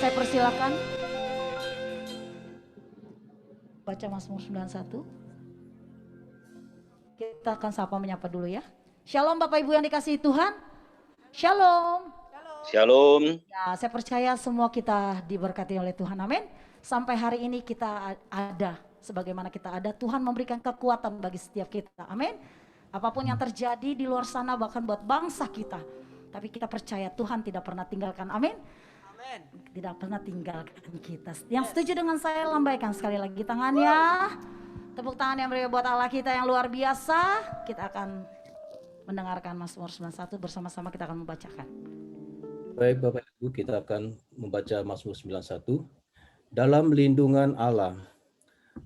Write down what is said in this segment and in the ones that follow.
Saya persilakan baca Mazmur 91. Kita akan sapa menyapa dulu ya. Shalom Bapak Ibu yang dikasihi Tuhan. Shalom. Shalom. Ya, saya percaya semua kita diberkati oleh Tuhan. Amin. Sampai hari ini kita ada sebagaimana kita ada. Tuhan memberikan kekuatan bagi setiap kita. Amin. Apapun yang terjadi di luar sana bahkan buat bangsa kita. Tapi kita percaya Tuhan tidak pernah tinggalkan. Amin. Tidak pernah tinggalkan kita. Yang setuju dengan saya lambaikan sekali lagi tangannya. Tepuk tangan yang berikan buat Allah kita yang luar biasa. Kita akan mendengarkan Mazmur 91 bersama-sama, kita akan membacakan. Baik Bapak Ibu, kita akan membaca Mazmur 91. Dalam lindungan Allah.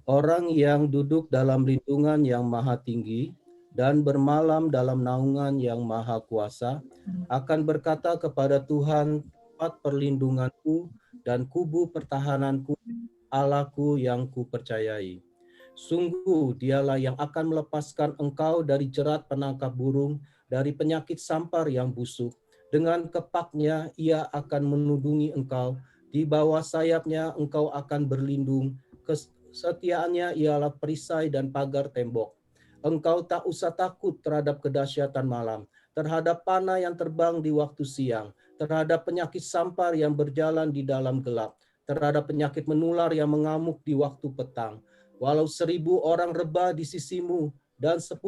Orang yang duduk dalam lindungan yang maha tinggi dan bermalam dalam naungan yang maha kuasa akan berkata kepada Tuhan, tempat perlindunganku dan kubu pertahananku, Allahku yang kupercayai. Sungguh dialah yang akan melepaskan engkau dari jerat penangkap burung, dari penyakit sampar yang busuk. Dengan kepaknya ia akan menudungi engkau, di bawah sayapnya engkau akan berlindung. Kesetiaannya ialah perisai dan pagar tembok. Engkau tak usah takut terhadap kedahsyatan malam, terhadap panah yang terbang di waktu siang, terhadap penyakit sampar yang berjalan di dalam gelap, terhadap penyakit menular yang mengamuk di waktu petang. Walau 1000 orang rebah di sisimu dan 10.000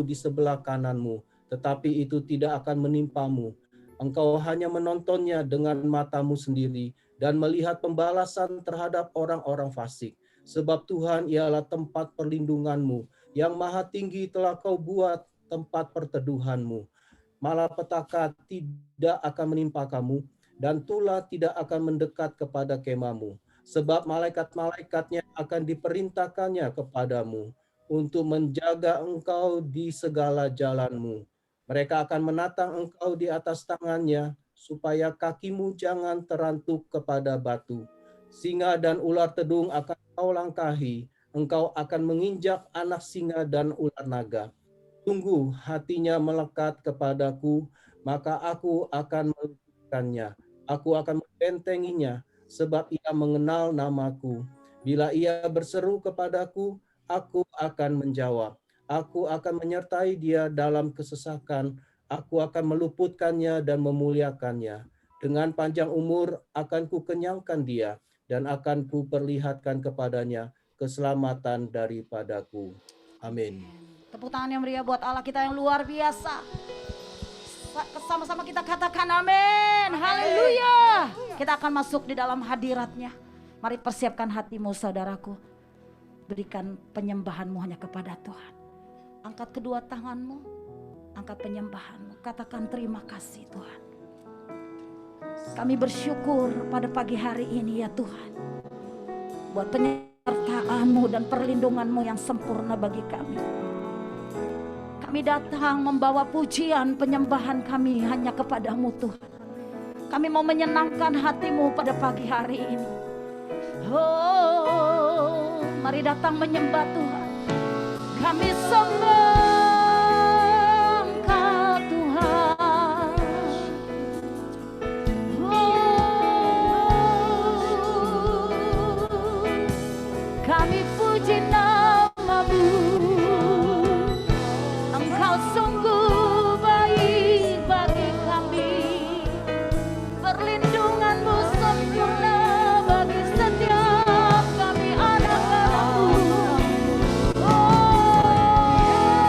di sebelah kananmu, tetapi itu tidak akan menimpamu. Engkau hanya menontonnya dengan matamu sendiri dan melihat pembalasan terhadap orang-orang fasik. Sebab Tuhan ialah tempat perlindunganmu, yang maha tinggi telah kau buat tempat perteduhanmu. Malapetaka tidak akan menimpa kamu, dan tulah tidak akan mendekat kepada kemahmu. Sebab malaikat-malaikatnya akan diperintahkannya kepadamu untuk menjaga engkau di segala jalanmu. Mereka akan menatang engkau di atas tangannya, supaya kakimu jangan terantuk kepada batu. Singa dan ular tedung akan kau langkahi, engkau akan menginjak anak singa dan ular naga. Sungguh hatinya melekat kepadaku, maka aku akan meluputkannya. Aku akan membentenginya, sebab ia mengenal namaku. Bila ia berseru kepadaku, aku akan menjawab. Aku akan menyertai dia dalam kesesakan. Aku akan meluputkannya dan memuliakannya. Dengan panjang umur akan kukenyangkan dia, dan akan kuperlihatkan kepadanya keselamatan daripadaku. Amin. Tepuk tangan yang meriah buat Allah kita yang luar biasa. Sama-sama kita katakan amin. Haleluya. Kita akan masuk di dalam hadiratnya. Mari persiapkan hatimu saudaraku. Berikan penyembahanmu hanya kepada Tuhan. Angkat kedua tanganmu. Angkat penyembahanmu. Katakan terima kasih Tuhan. Kami bersyukur pada pagi hari ini ya Tuhan. Buat penyertaan-Mu dan perlindungan-Mu yang sempurna bagi kami. Kami datang membawa pujian penyembahan kami hanya kepada-Mu Tuhan. Kami mau menyenangkan hati-Mu pada pagi hari ini. Oh, mari datang menyembah Tuhan. Kami sembah Engkau Tuhan. Oh, kami puji nama-Mu. Engkau sungguh baik bagi kami. Perlindungan-Mu sempurna bagi setiap kami anak-anak-Mu. Oh,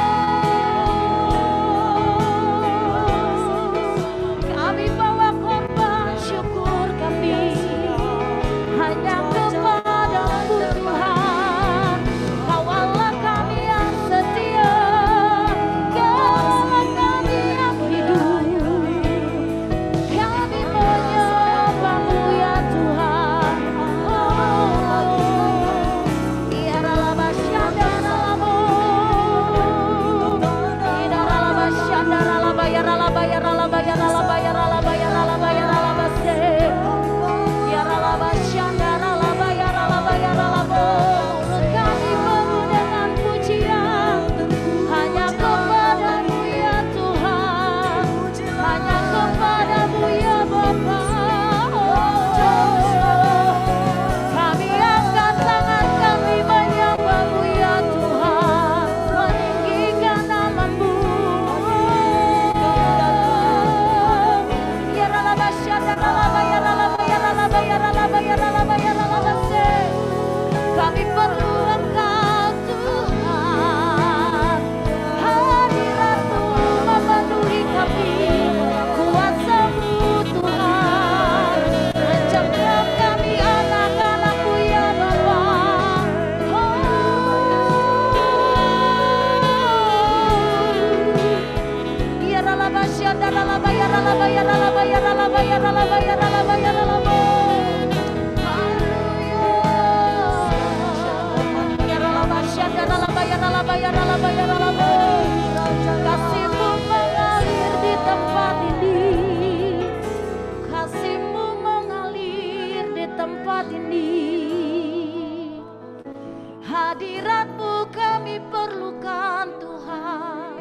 Hadirat-Mu kami perlukan Tuhan.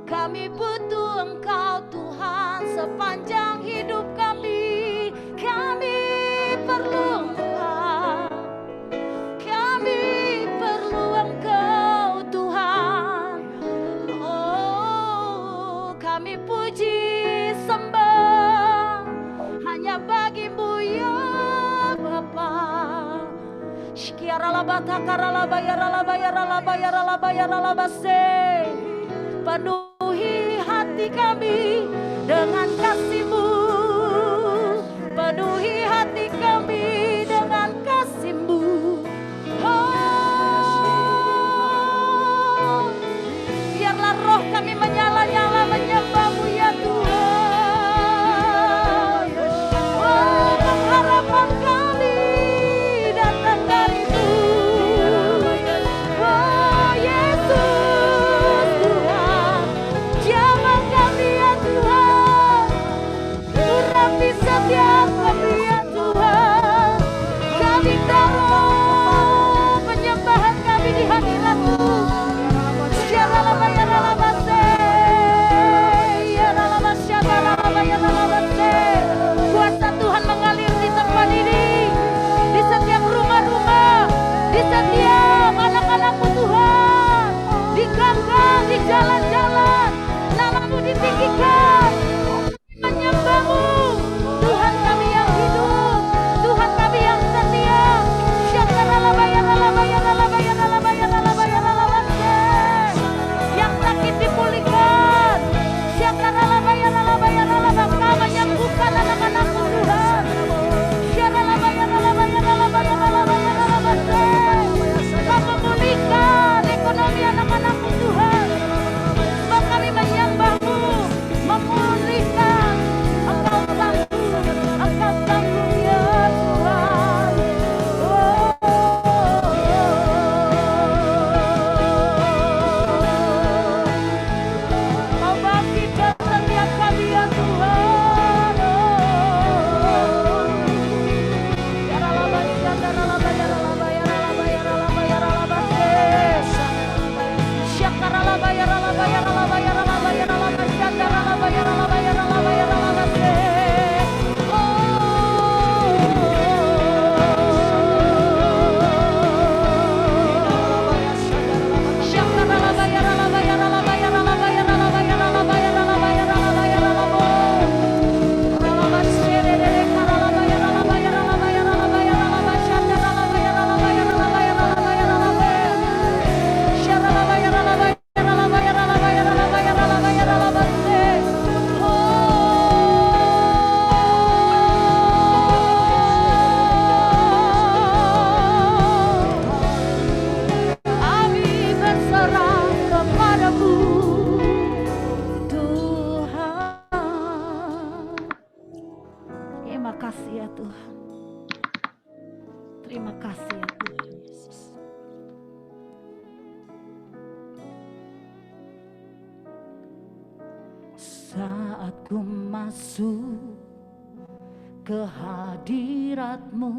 Kami butuh Engkau Tuhan sepanjang hidup kami. Kami perlu Engkau. Kami perlu Engkau Tuhan. Oh, kami puji sembah hanya bagi-Mu ya Bapa. Penuhi hati kami dengan kasih-Mu. Penuhi hati kami dengan kasih-Mu. Oh, biarlah roh kami menyala-nyala menyembah-Mu ya Tuhan. Oh, pengharapan kami datang dari-Mu. Oh Yesus Tuhan, jamah kami ya Tuhan. Urapi setiap kami ya Tuhan. Kami taruh penyembahan kami di hadirat-Mu. Kuasa Tuhan mengalir di tempat ini, di setiap rumah-rumah, di setiap anak-anak-Mu Tuhan, di gang-gang, di jalan-jalan. Nama-Mu ditinggikan, menyembah-Mu. Tuhan kami yang hidup, Tuhan kami yang setia. Yang sakit dipulihkan. Kau menyembuhkan anak-anak-Mu Tuhan. Kau memulihkan ekonomi anak-anak-Mu Tuhan. Sebab kami menyembah-Mu, memulihkan. Engkau sanggup ya Tuhan. Kau bangkitkan setiap kami ya Tuhan. Saat ku masuk ke hadirat-Mu,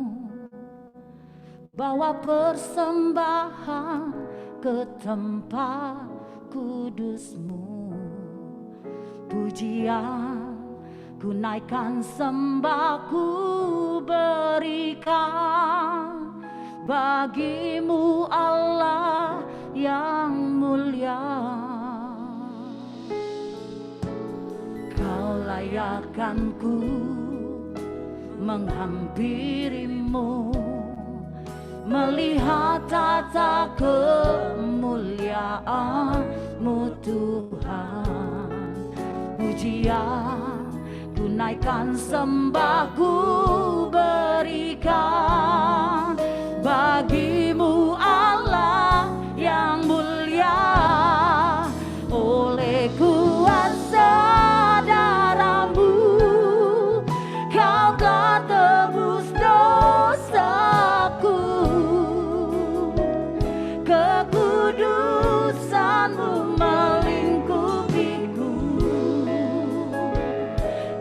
bawa persembahan ke tempat kudus-Mu. Pujian ku naikkan, sembah ku berikan bagi-Mu Allah yang mulia. Kau layakkan ku menghampiri-Mu, melihat tata kemuliaan-Mu Tuhan. Pujian ku naikkan, sembah ku berikan bagi-Mu Allah yang mulia. Oleh kuasa darah-Mu Kau telah tebus dosaku. Kekudusan-Mu melingkupiku,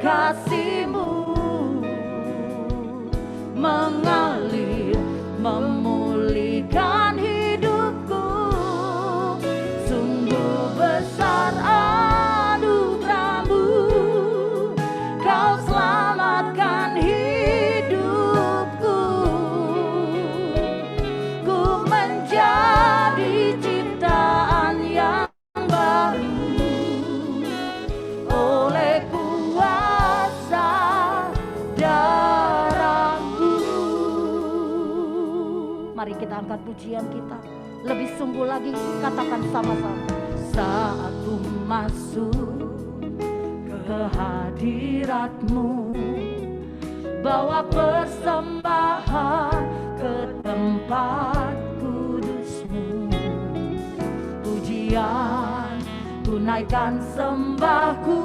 kasih-Mu mengalir memulihkan hidup. Mari kita angkat pujian kita. Lebih sungguh lagi katakan sama-sama. Saat ku masuk ke hadirat-Mu, bawa persembahan ke tempat kudus-Mu. Pujian tunaikan sembahku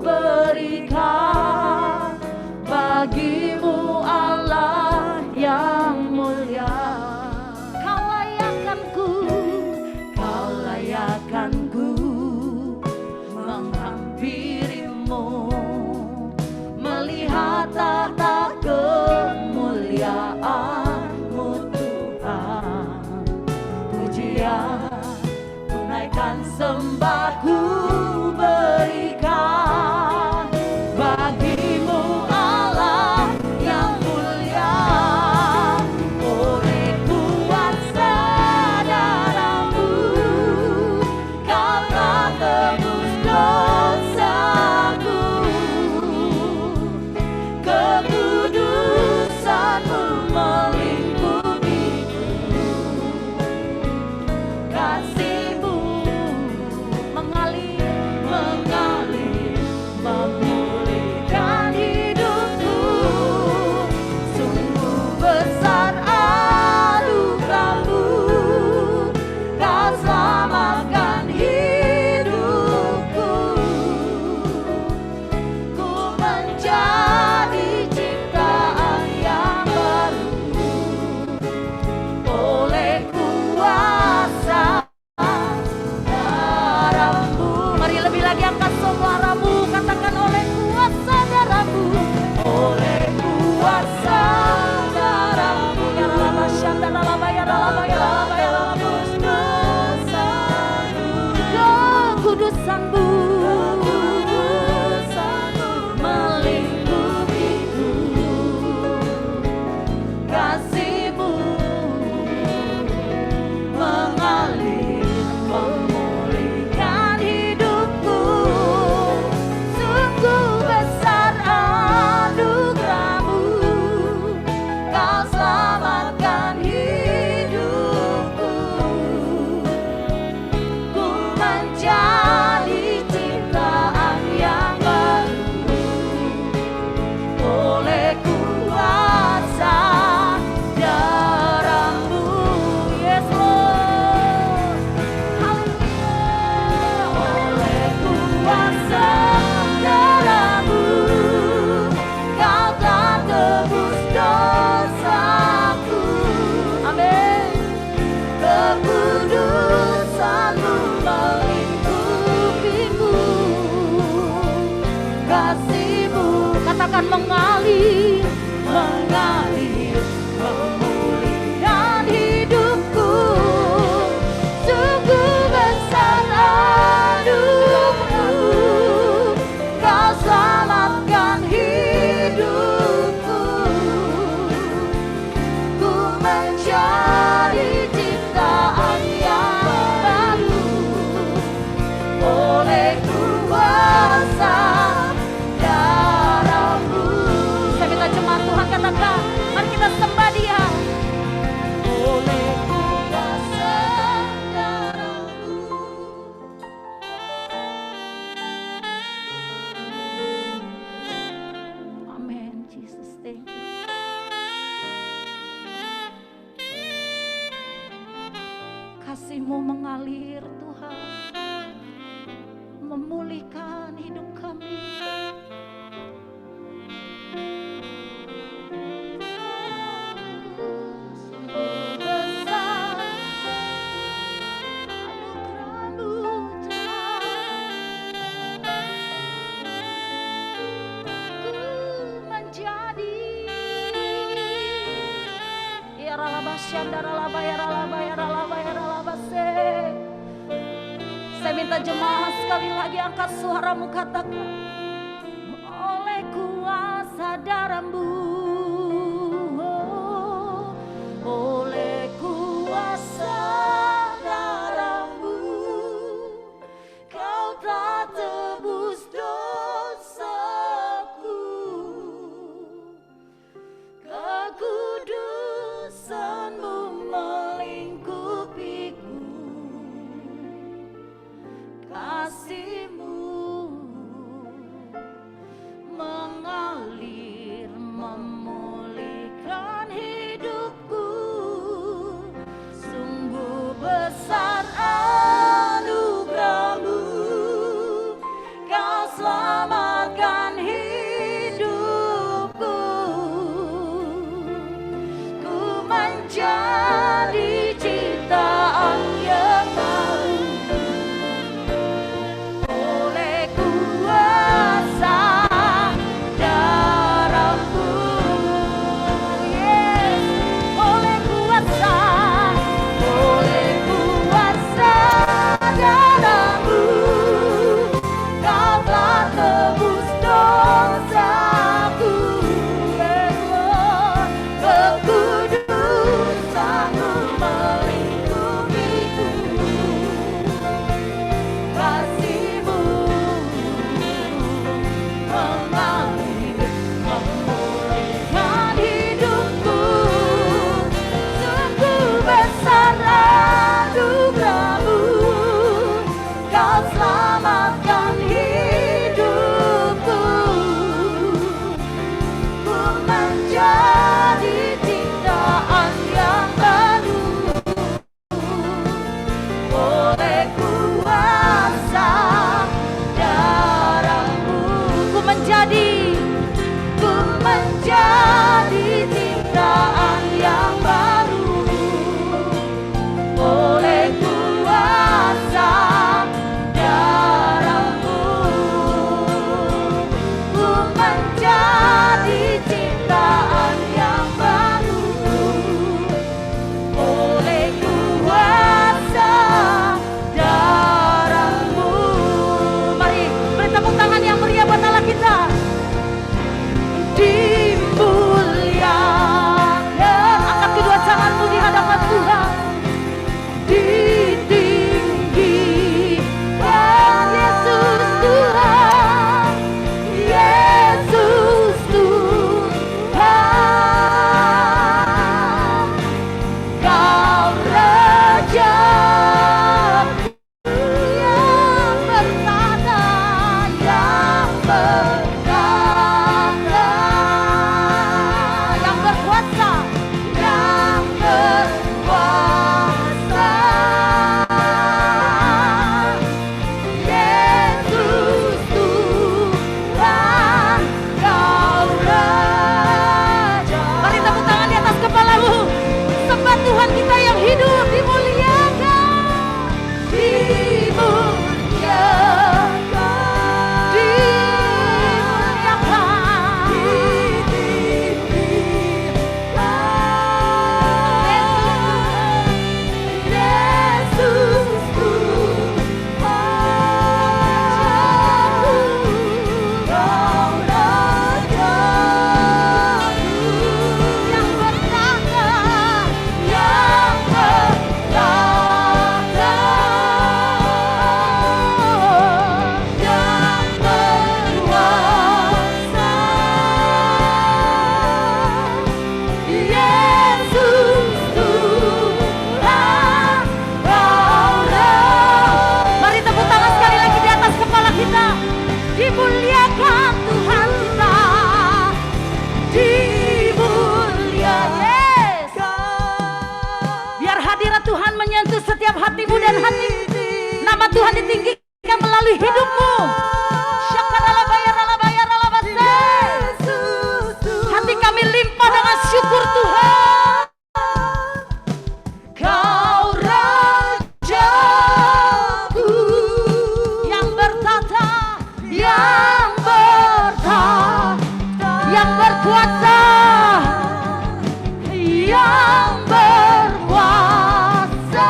berikan bagi-Mu Allah yang mulia. Kau layakkanku menghampiri-Mu, melihat tahta kemuliaan-Mu Tuhan. Pujian tunaikan sembahku berikan bagi-Mu Allah yang mulia. Oleh kuasa darah-Mu Kau telah tebus dosaku, kekudusan-Mu melingkupiku, kasih-Mu mengalir memulihkan hidupku. Sungguh besar anugerah-Mu, Kau selamatkan hidupku. Ku menjadi ciptaan yang baru oleh kuasa darah-Mu. Mari lebih lagi angkat suara-Mu, katakan oleh kuasa darah-Mu, oleh kuasa darah-Mu. Ya Rama Syandana Lama ya Rama ya Rama ya Rama kekudusan-Mu melingkupiku, kasih-Mu mengalir memulihkan hidupku. Sungguh besar anugerah-Mu, Kau selamatkan hidupku. Ku menjadi ciptaan yang baru oleh kuasa darah-Mu. Yes Lord, haleluya. Oleh kuasa darah-Mu Kau telah tebus dosaku. Amin. Kekudusan-Mu melingkupiku, kasih-Mu katakan mengalir memulihkan hidupku. Sungguh besar anugerah-Mu, Kau selamatkan hidupku. Ku menjadi ciptaan yang baru oleh kuasa darah-Mu. Saya minta jemaat Tuhan katakan, mari kita sembah Dia. Oleh kuasa darah-Mu. Amen, Jesus, thank you. Kasih-Mu mengalir Tuhan, memulihkan hidup kami. Sungguh besar anugerah-Mu Tuhan, ku menjadi ya ralaba syandara laba ya ralaba ya ralaba ya ralaba se. Saya minta jemaat sekali lagi angkat suaramu, katakan oleh kuasa darah-Mu, oleh kuasa darah-Mu Kau telah tebus dosaku, kekudusan-Mu menjadi ciptaan yang baru oleh kuasa darah-Mu. Ku menjadi ciptaan yang baru oleh kuasa darah-Mu. Mari beri tepuk tangan yang meriah buat Allah kita. Dimuliakan, angkat kedua tanganmu di hadapan Tuhan. Ditinggikan Yesus Tuhan, Yesus Tuhan. Kau Raja yang bertata, yang bertata, yang berkuasa, yang berkuasa. Yesus Tuhan, Kau Raja. Mari tepuk tangan di atas kepalamu. Sembah Tuhan kita yang hidup, dimuliakan, dimuliakan, dimuliakan, Yesus Tuhan, Kau Raja yang bertata, yang bertata, yang berkuasa. Yesus Tuhan, Kau Raja. Mari tepuk tangan sekali lagi di atas kepala kita. Dimuliakan Tuhan kita, dimuliakan. Biar hadirat Tuhan menyentuh setiap hatimu dan hati. Nama Tuhan ditinggikan melalui hidupmu. Hati kami limpah dengan syukur Tuhan. Kau Rajaku yang bertata, yang bertata, yang berkuasa, yang berkuasa.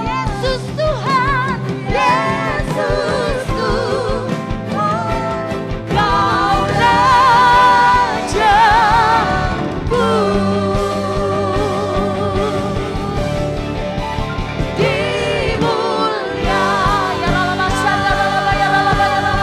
Yesus Tuhan, Yesus Tuhan, Kau Rajaku. Dimulia, ya lala sanda lala ya lala ya lala.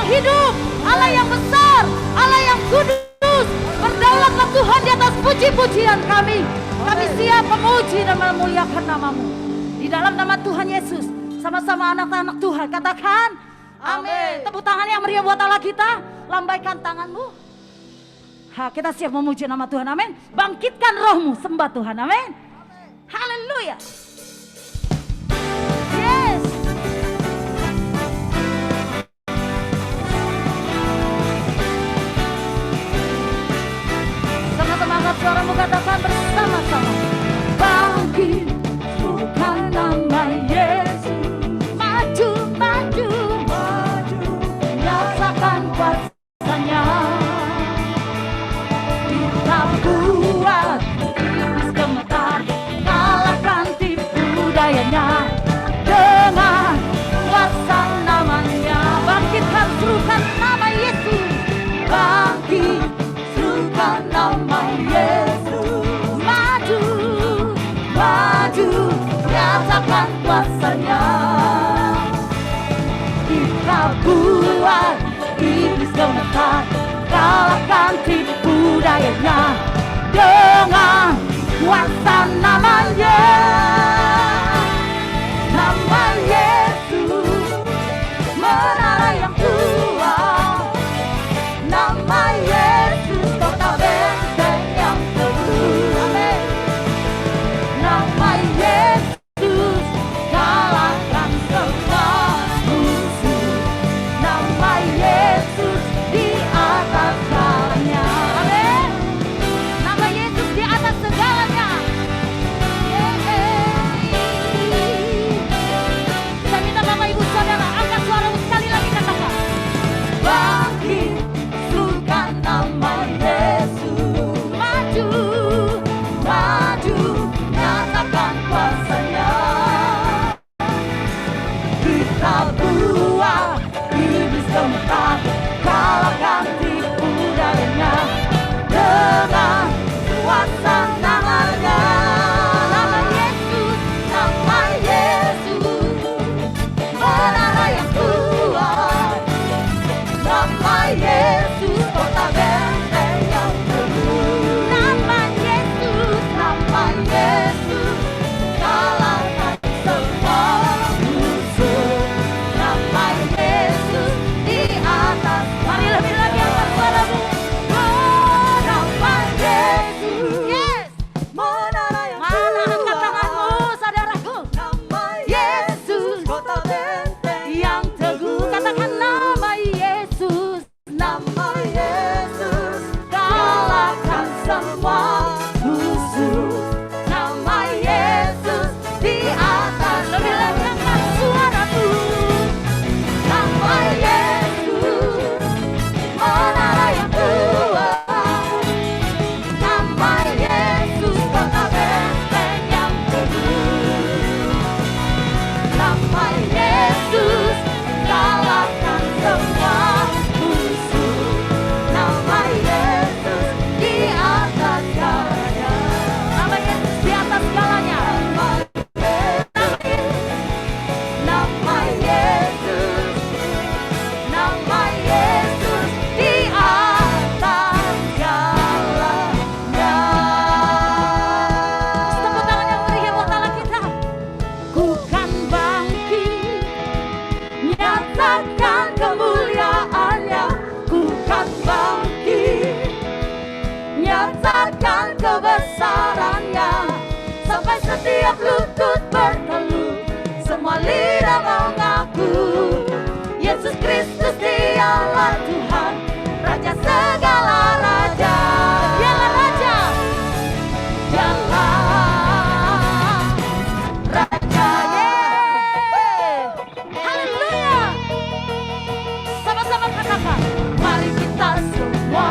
hidup, Allah yang besar, Allah yang kudus. Berdaulatlah Tuhan di atas puji-pujian kami. Kami siap memuji dan memuliakan nama-Mu. Di dalam nama Tuhan Yesus, sama-sama anak-anak Tuhan katakan amin. Tepuk tangan yang meriah buat Allah kita. Lambaikan tanganmu. Kita siap memuji nama Tuhan, amin. Bangkitkan rohmu, sembah Tuhan, amin. Haleluya. Yes. suaramu katakan bersama-sama. Bangkit, bukan nama Yesus. Maju, maju, maju, nyatakan kuasanya. Kita buat iblis gemetar, kalahkan tipu dayanya dengan kuasa namanya. Bangkitkan, serukan nama Yesus. Bangkit, serukan nama Yesus. Maju, maju, nyatakan kuasanya. Kita buat iblis gemetar, kalahkan tipu dayanya dengan kuasa namanya. Nama Yesus, menara yang kuat. Nama Yesus, kota benteng yang teguh. Amin. Nama Yesus, kalahkan semua musuh. Nama Yesus di atas segalanya. Amin. Nama Yesus di atas segalanya. Saya minta Bapak Ibu Saudara angkat suaramu sekali lagi, katakan. Bangkit, serukan nama Yesus. Maju, maju, nyatakan kuasanya. Kita buat iblis gemetar, kalahkan tipu dayanya dengan kuasa namanya. Nama Yesus, nama Yesus, menara yang kuat. Nama Yesus, kota benteng yang teguh. Nama Yesus, kalahkan semua musuh. Nama Yesus di atas. Mari lebih lagi angkat suaramu. Oh, nama Yesus. Yes. Menara yang kuat. Mana angkat tanganmu, saudaraku. Nama Yesus, kota benteng yang teguh. Katakan nama Yesus. Nama Yesus, kalahkan semua musuh. Nama Yesus di atas. Lebih lagi angkat suaramu. Nama Yesus, menara yang kuat. Nama Yesus, kota benteng yang teguh. Nama Yesus, kalahkan semua musuh. Nama Yesus di atas segalanya. Nama Yesus di atas segalanya. Nama Yesus, nama Yesus di atas segalanya. Tepuk tangan yang meriah buat Allah kita. Ku kan bangkit, nyatakan kemuliaannya. Ku kan bangkit, nyatakan kebesarannya. Sampai setiap lutut berteluh, semua lidah mengaku Yesus Kristus dialah Tuhan, Raja segala raja. Dialah Raja, dialah Raja. Haleluya. Sama-sama katakan. Mari kita semua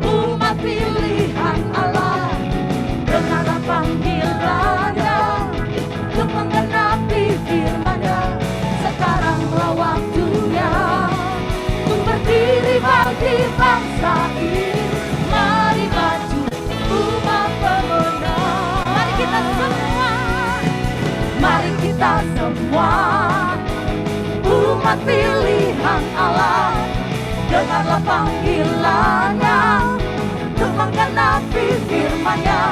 umat pilihan Allah, dengarlah panggilannya untuk menggenapi firman-Nya. Sekaranglah waktunya untuk berdiri bagi bangsa ini. Mari maju umat pemenang. Mari kita semua, mari kita semua umat pilihan Allah, dengarlah panggilannya untuk menggenapi firman-Nya.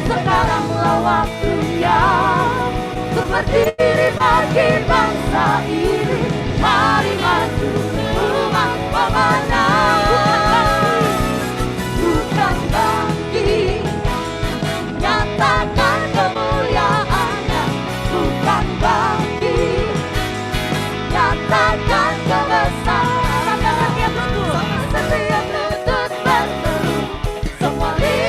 Sekaranglah waktunya untuk berdiri bagi bangsa ini. Mari maju umat pemenang. Bukan bangkit, nyatakan kemuliaannya. Bukan bangkit, nyatakan kebesaran. Sampai setiap lutut berteluh, semua lidah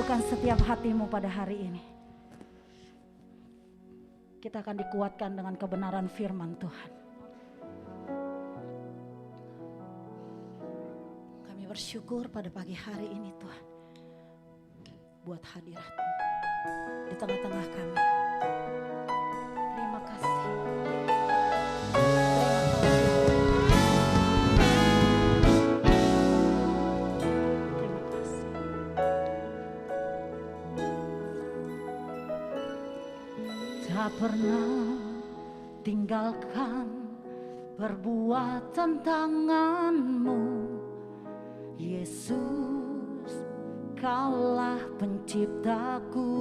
teduhkan setiap hatimu pada hari ini. Kita akan dikuatkan dengan kebenaran firman Tuhan. Kami bersyukur pada pagi hari ini Tuhan, buat hadirat-Mu di tengah-tengah kami. Terima kasih. Terima kasih. Tak pernah tinggalkan perbuatan tangan-Mu, Yesus, Kaulah penciptaku.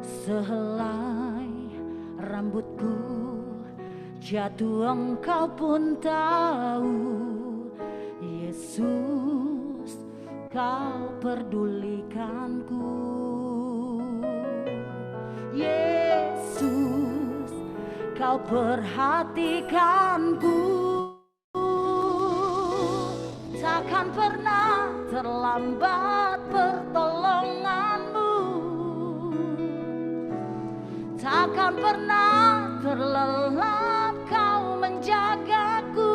Sehelai rambutku jatuh Engkau pun tahu, Yesus, Kau pedulikanku. Yesus, Kau perhatikanku. Takkan pernah terlambat pertolongan-Mu, takkan pernah terlelap Kau menjagaku.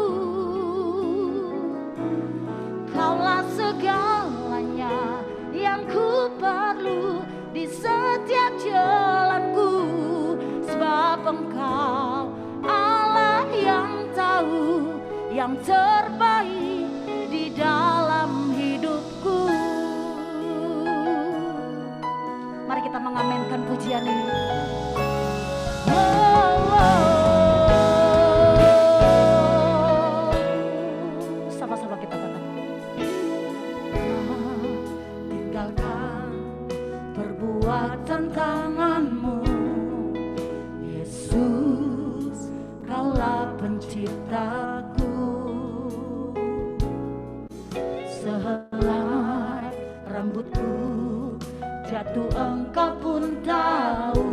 Kaulah segalanya yang ku perlu di setiap jalanku, sebab Engkau Allah yang tahu yang terbaik di dalam hidupku. Mari kita mengamenkan pujian ini. Sama-sama kita katakan. Tinggalkan perbuatan tangan-Mu, Yesus, Kaulah penciptaku. Sehelai rambutku jatuh Engkau pun tahu,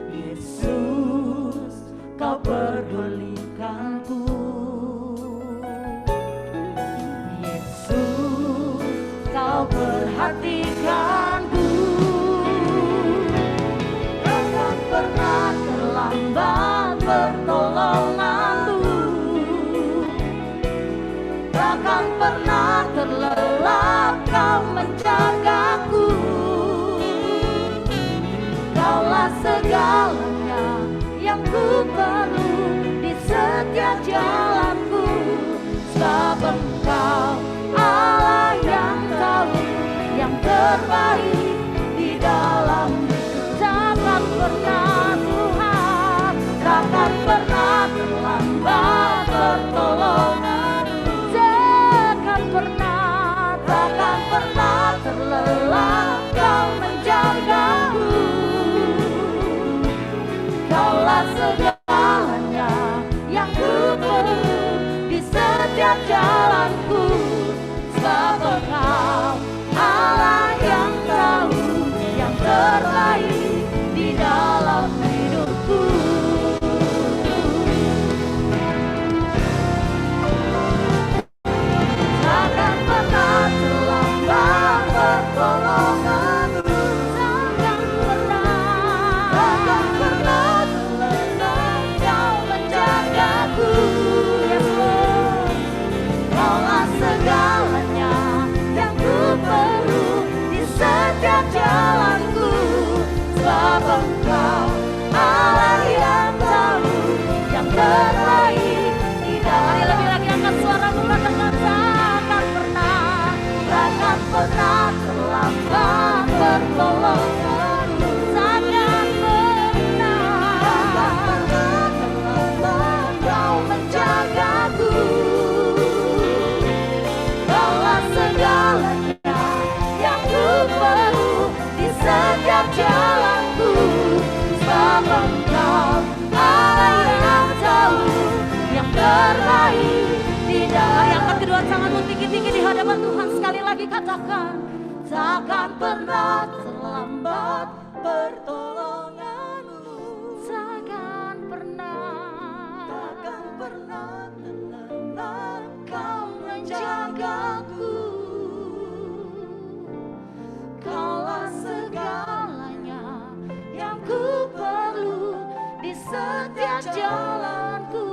Yesus, Kau pedulikanku. Yesus, Kau perhatikanku. Takkan pernah terlambat pertolongan-Mu, takkan pernah terlelap Kau menjagaku. Kaulah segalanya yang ku perlu di setiap jalanku, sebab Engkau Allah yang tahu yang terbaik di dalam hidup. Takkan pernah Tuhan, takkan pernah terlambat pertolongan. Takkan pernah terlelap Kau menjagaku. Kaulah segalanya yang ku perlu di setiap jalanku, sebab Engkau Allah yang tahu yang terbaik di dalam hidupku. Takkan pernah terlambat pertolongan-Mu, takkan pernah terlelap Kau menjagaku. Kaulah segalanya yang ku perlu di setiap jalanku, sebab Engkau Allah yang tahu yang terbaik di dalam. Mari lebih lagi angkat suaramu, katakan takkan pernah terlambat pertolongan-Mu, takkan pernah terlambat Kau menjagaku. Kaulah segalanya yang ku perlu di setiap jalanku, sebab Engkau Allah yang tahu yang terbaik di dalam. Mari angkat kedua tanganmu tinggi-tinggi di hadapan Tuhan. Sekali lagi katakan, takkan pernah terlambat pertolongan-Mu, takkan pernah terlelap Kau menjagaku. setiap jalanku,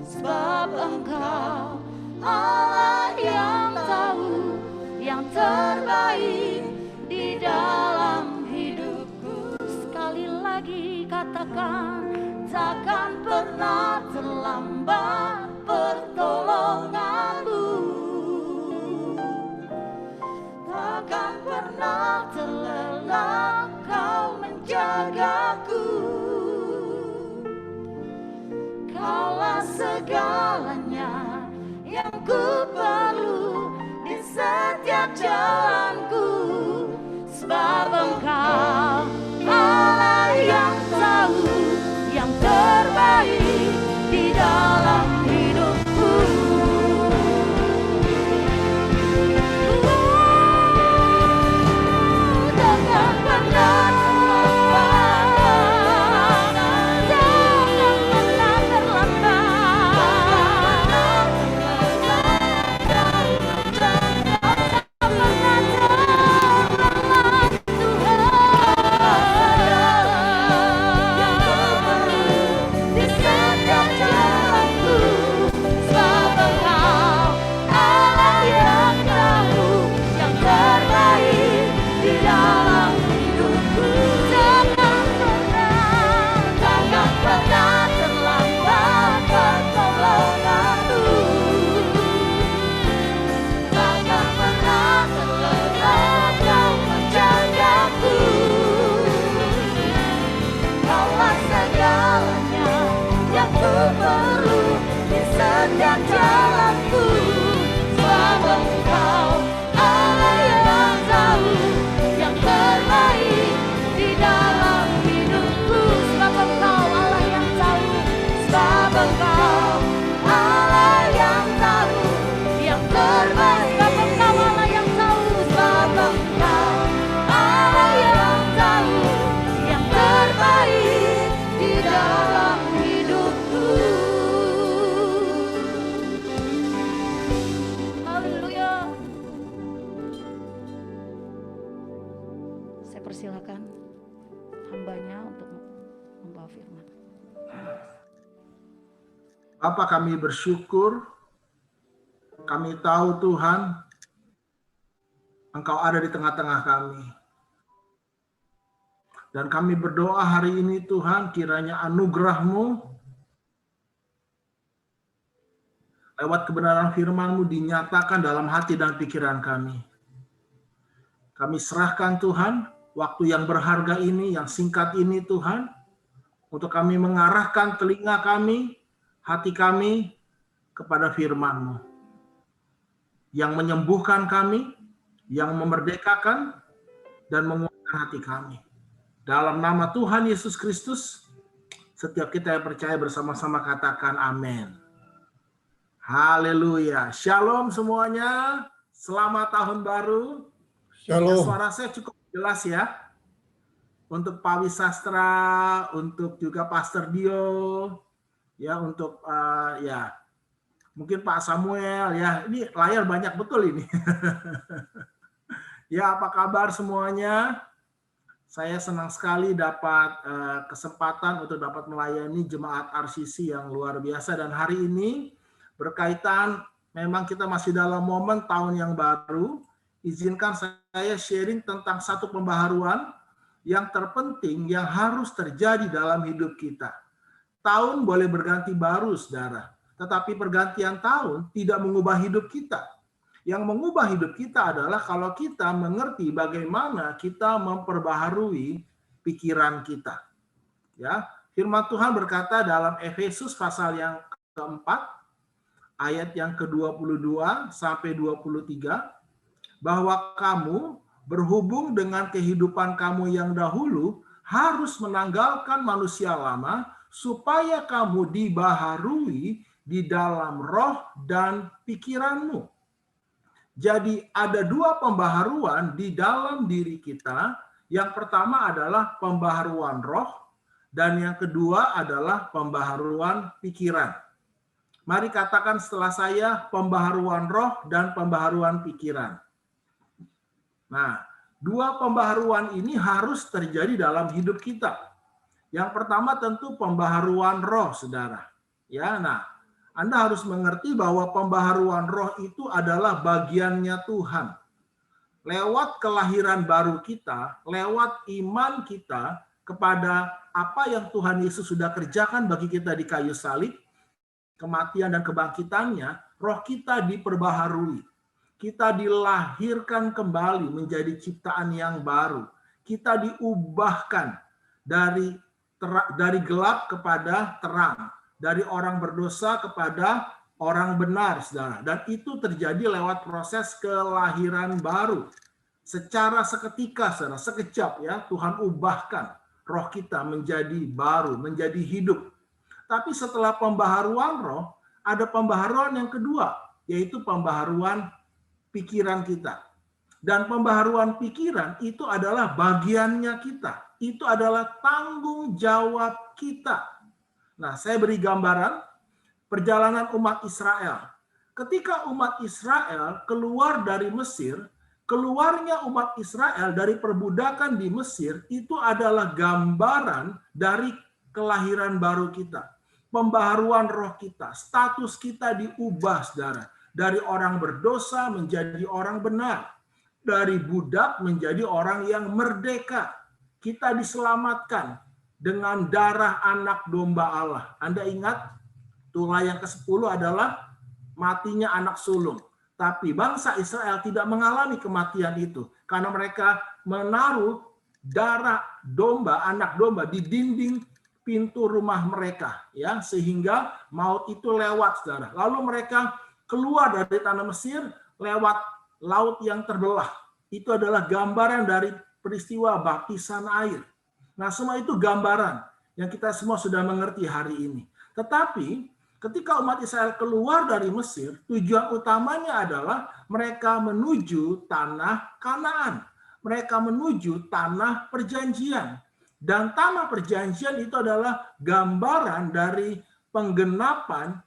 sebab Engkau Allah yang tahu yang terbaik di dalam hidupku. Sekali lagi katakan, takkan pernah terlambat pertolonganmu, takkan pernah terlelap Kau menjagaku. Kaulah segalanya yang ku perlu di setiap jalanku, sebab Engkau Allah yang tahu yang terbaik di dalam hidupku. Takkan pernah terlambat, takkan pernah terlambat, di setiap jalanku, sebab Engkau Allah yang tahu yang terbaik di dalam hidupku. Takkan pernah terlambat pertolonganmu, takkan pernah terlelap Kau menjagaku. Kaulah segalanya yang ku perlu di setiap jalanku, sebab Engkau Allah yang tahu yang terbaik di dalam hidupku. Sebab Engkau Allah yang tahu, sebab Engkau Allah yang tahu yang terbaik. Sebab Engkau Allah yang tahu, sebab Engkau Allah yang tahu yang terbaik di dalam hidupku. Haleluya. Saya persilakan hambanya untuk membawa firman. Bapa, kami bersyukur, kami tahu Tuhan, Engkau ada di tengah-tengah kami. Dan kami berdoa hari ini Tuhan, kiranya anugerah-Mu lewat kebenaran firman-Mu dinyatakan dalam hati dan pikiran kami. Kami serahkan Tuhan, waktu yang berharga ini, yang singkat ini Tuhan, untuk kami mengarahkan telinga kami, hati kami kepada firman-Mu yang menyembuhkan kami, yang memerdekakan dan menguatkan hati kami. Dalam nama Tuhan Yesus Kristus, setiap kita yang percaya bersama-sama katakan amin. Haleluya. Shalom semuanya. Selamat tahun baru. Shalom. Suara saya cukup jelas ya. Untuk Pak Wisastra, untuk juga Pastor Dio, ya untuk ya mungkin Pak Samuel ya. Ini layar banyak betul ini. Ya, apa kabar semuanya? Saya senang sekali dapat kesempatan untuk dapat melayani jemaat RCC yang luar biasa, dan hari ini berkaitan, memang kita masih dalam momen tahun yang baru. Izinkan saya sharing tentang satu pembaharuan yang terpenting yang harus terjadi dalam hidup kita. Tahun boleh berganti baru, saudara, tetapi pergantian tahun tidak mengubah hidup kita. Yang mengubah hidup kita adalah kalau kita mengerti bagaimana kita memperbaharui pikiran kita. Ya, firman Tuhan berkata dalam Efesus pasal yang keempat, ayat yang ke-22 sampai 23, bahwa kamu berhubung dengan kehidupan kamu yang dahulu harus menanggalkan manusia lama supaya kamu dibaharui di dalam roh dan pikiranmu. Jadi ada dua pembaharuan di dalam diri kita. Yang pertama adalah pembaharuan roh dan yang kedua adalah pembaharuan pikiran. Mari katakan setelah saya, pembaharuan roh dan pembaharuan pikiran. Nah, dua pembaharuan ini harus terjadi dalam hidup kita. Yang pertama tentu pembaharuan roh, saudara. Ya, nah, Anda harus mengerti bahwa pembaharuan roh itu adalah bagiannya Tuhan. Lewat kelahiran baru kita, lewat iman kita kepada apa yang Tuhan Yesus sudah kerjakan bagi kita di kayu salib, kematian dan kebangkitannya, roh kita diperbaharui. Kita dilahirkan kembali menjadi ciptaan yang baru. Kita diubahkan dari gelap kepada terang, dari orang berdosa kepada orang benar, saudara. Dan itu terjadi lewat proses kelahiran baru. Secara seketika, saudara, sekejap ya, Tuhan ubahkan roh kita menjadi baru, menjadi hidup. Tapi setelah pembaharuan roh, ada pembaharuan yang kedua, yaitu pembaharuan pikiran kita. Dan pembaharuan pikiran itu adalah bagiannya kita. Itu adalah tanggung jawab kita. Nah, saya beri gambaran perjalanan umat Israel. Ketika umat Israel keluar dari Mesir, keluarnya umat Israel dari perbudakan di Mesir itu adalah gambaran dari kelahiran baru kita. Pembaharuan roh kita, status kita diubah, saudara. Dari orang berdosa menjadi orang benar. Dari budak menjadi orang yang merdeka. Kita diselamatkan dengan darah anak domba Allah. Anda ingat, tulah yang ke-10 adalah matinya anak sulung. Tapi bangsa Israel tidak mengalami kematian itu. Karena mereka menaruh darah domba, anak domba di dinding pintu rumah mereka, ya, sehingga maut itu lewat, saudara. Lalu mereka keluar dari tanah Mesir lewat laut yang terbelah. Itu adalah gambaran dari peristiwa baptisan air. Nah, semua itu gambaran yang kita semua sudah mengerti hari ini. Tetapi ketika umat Israel keluar dari Mesir, tujuan utamanya adalah mereka menuju tanah Kanaan. Mereka menuju tanah perjanjian. Dan tanah perjanjian itu adalah gambaran dari penggenapan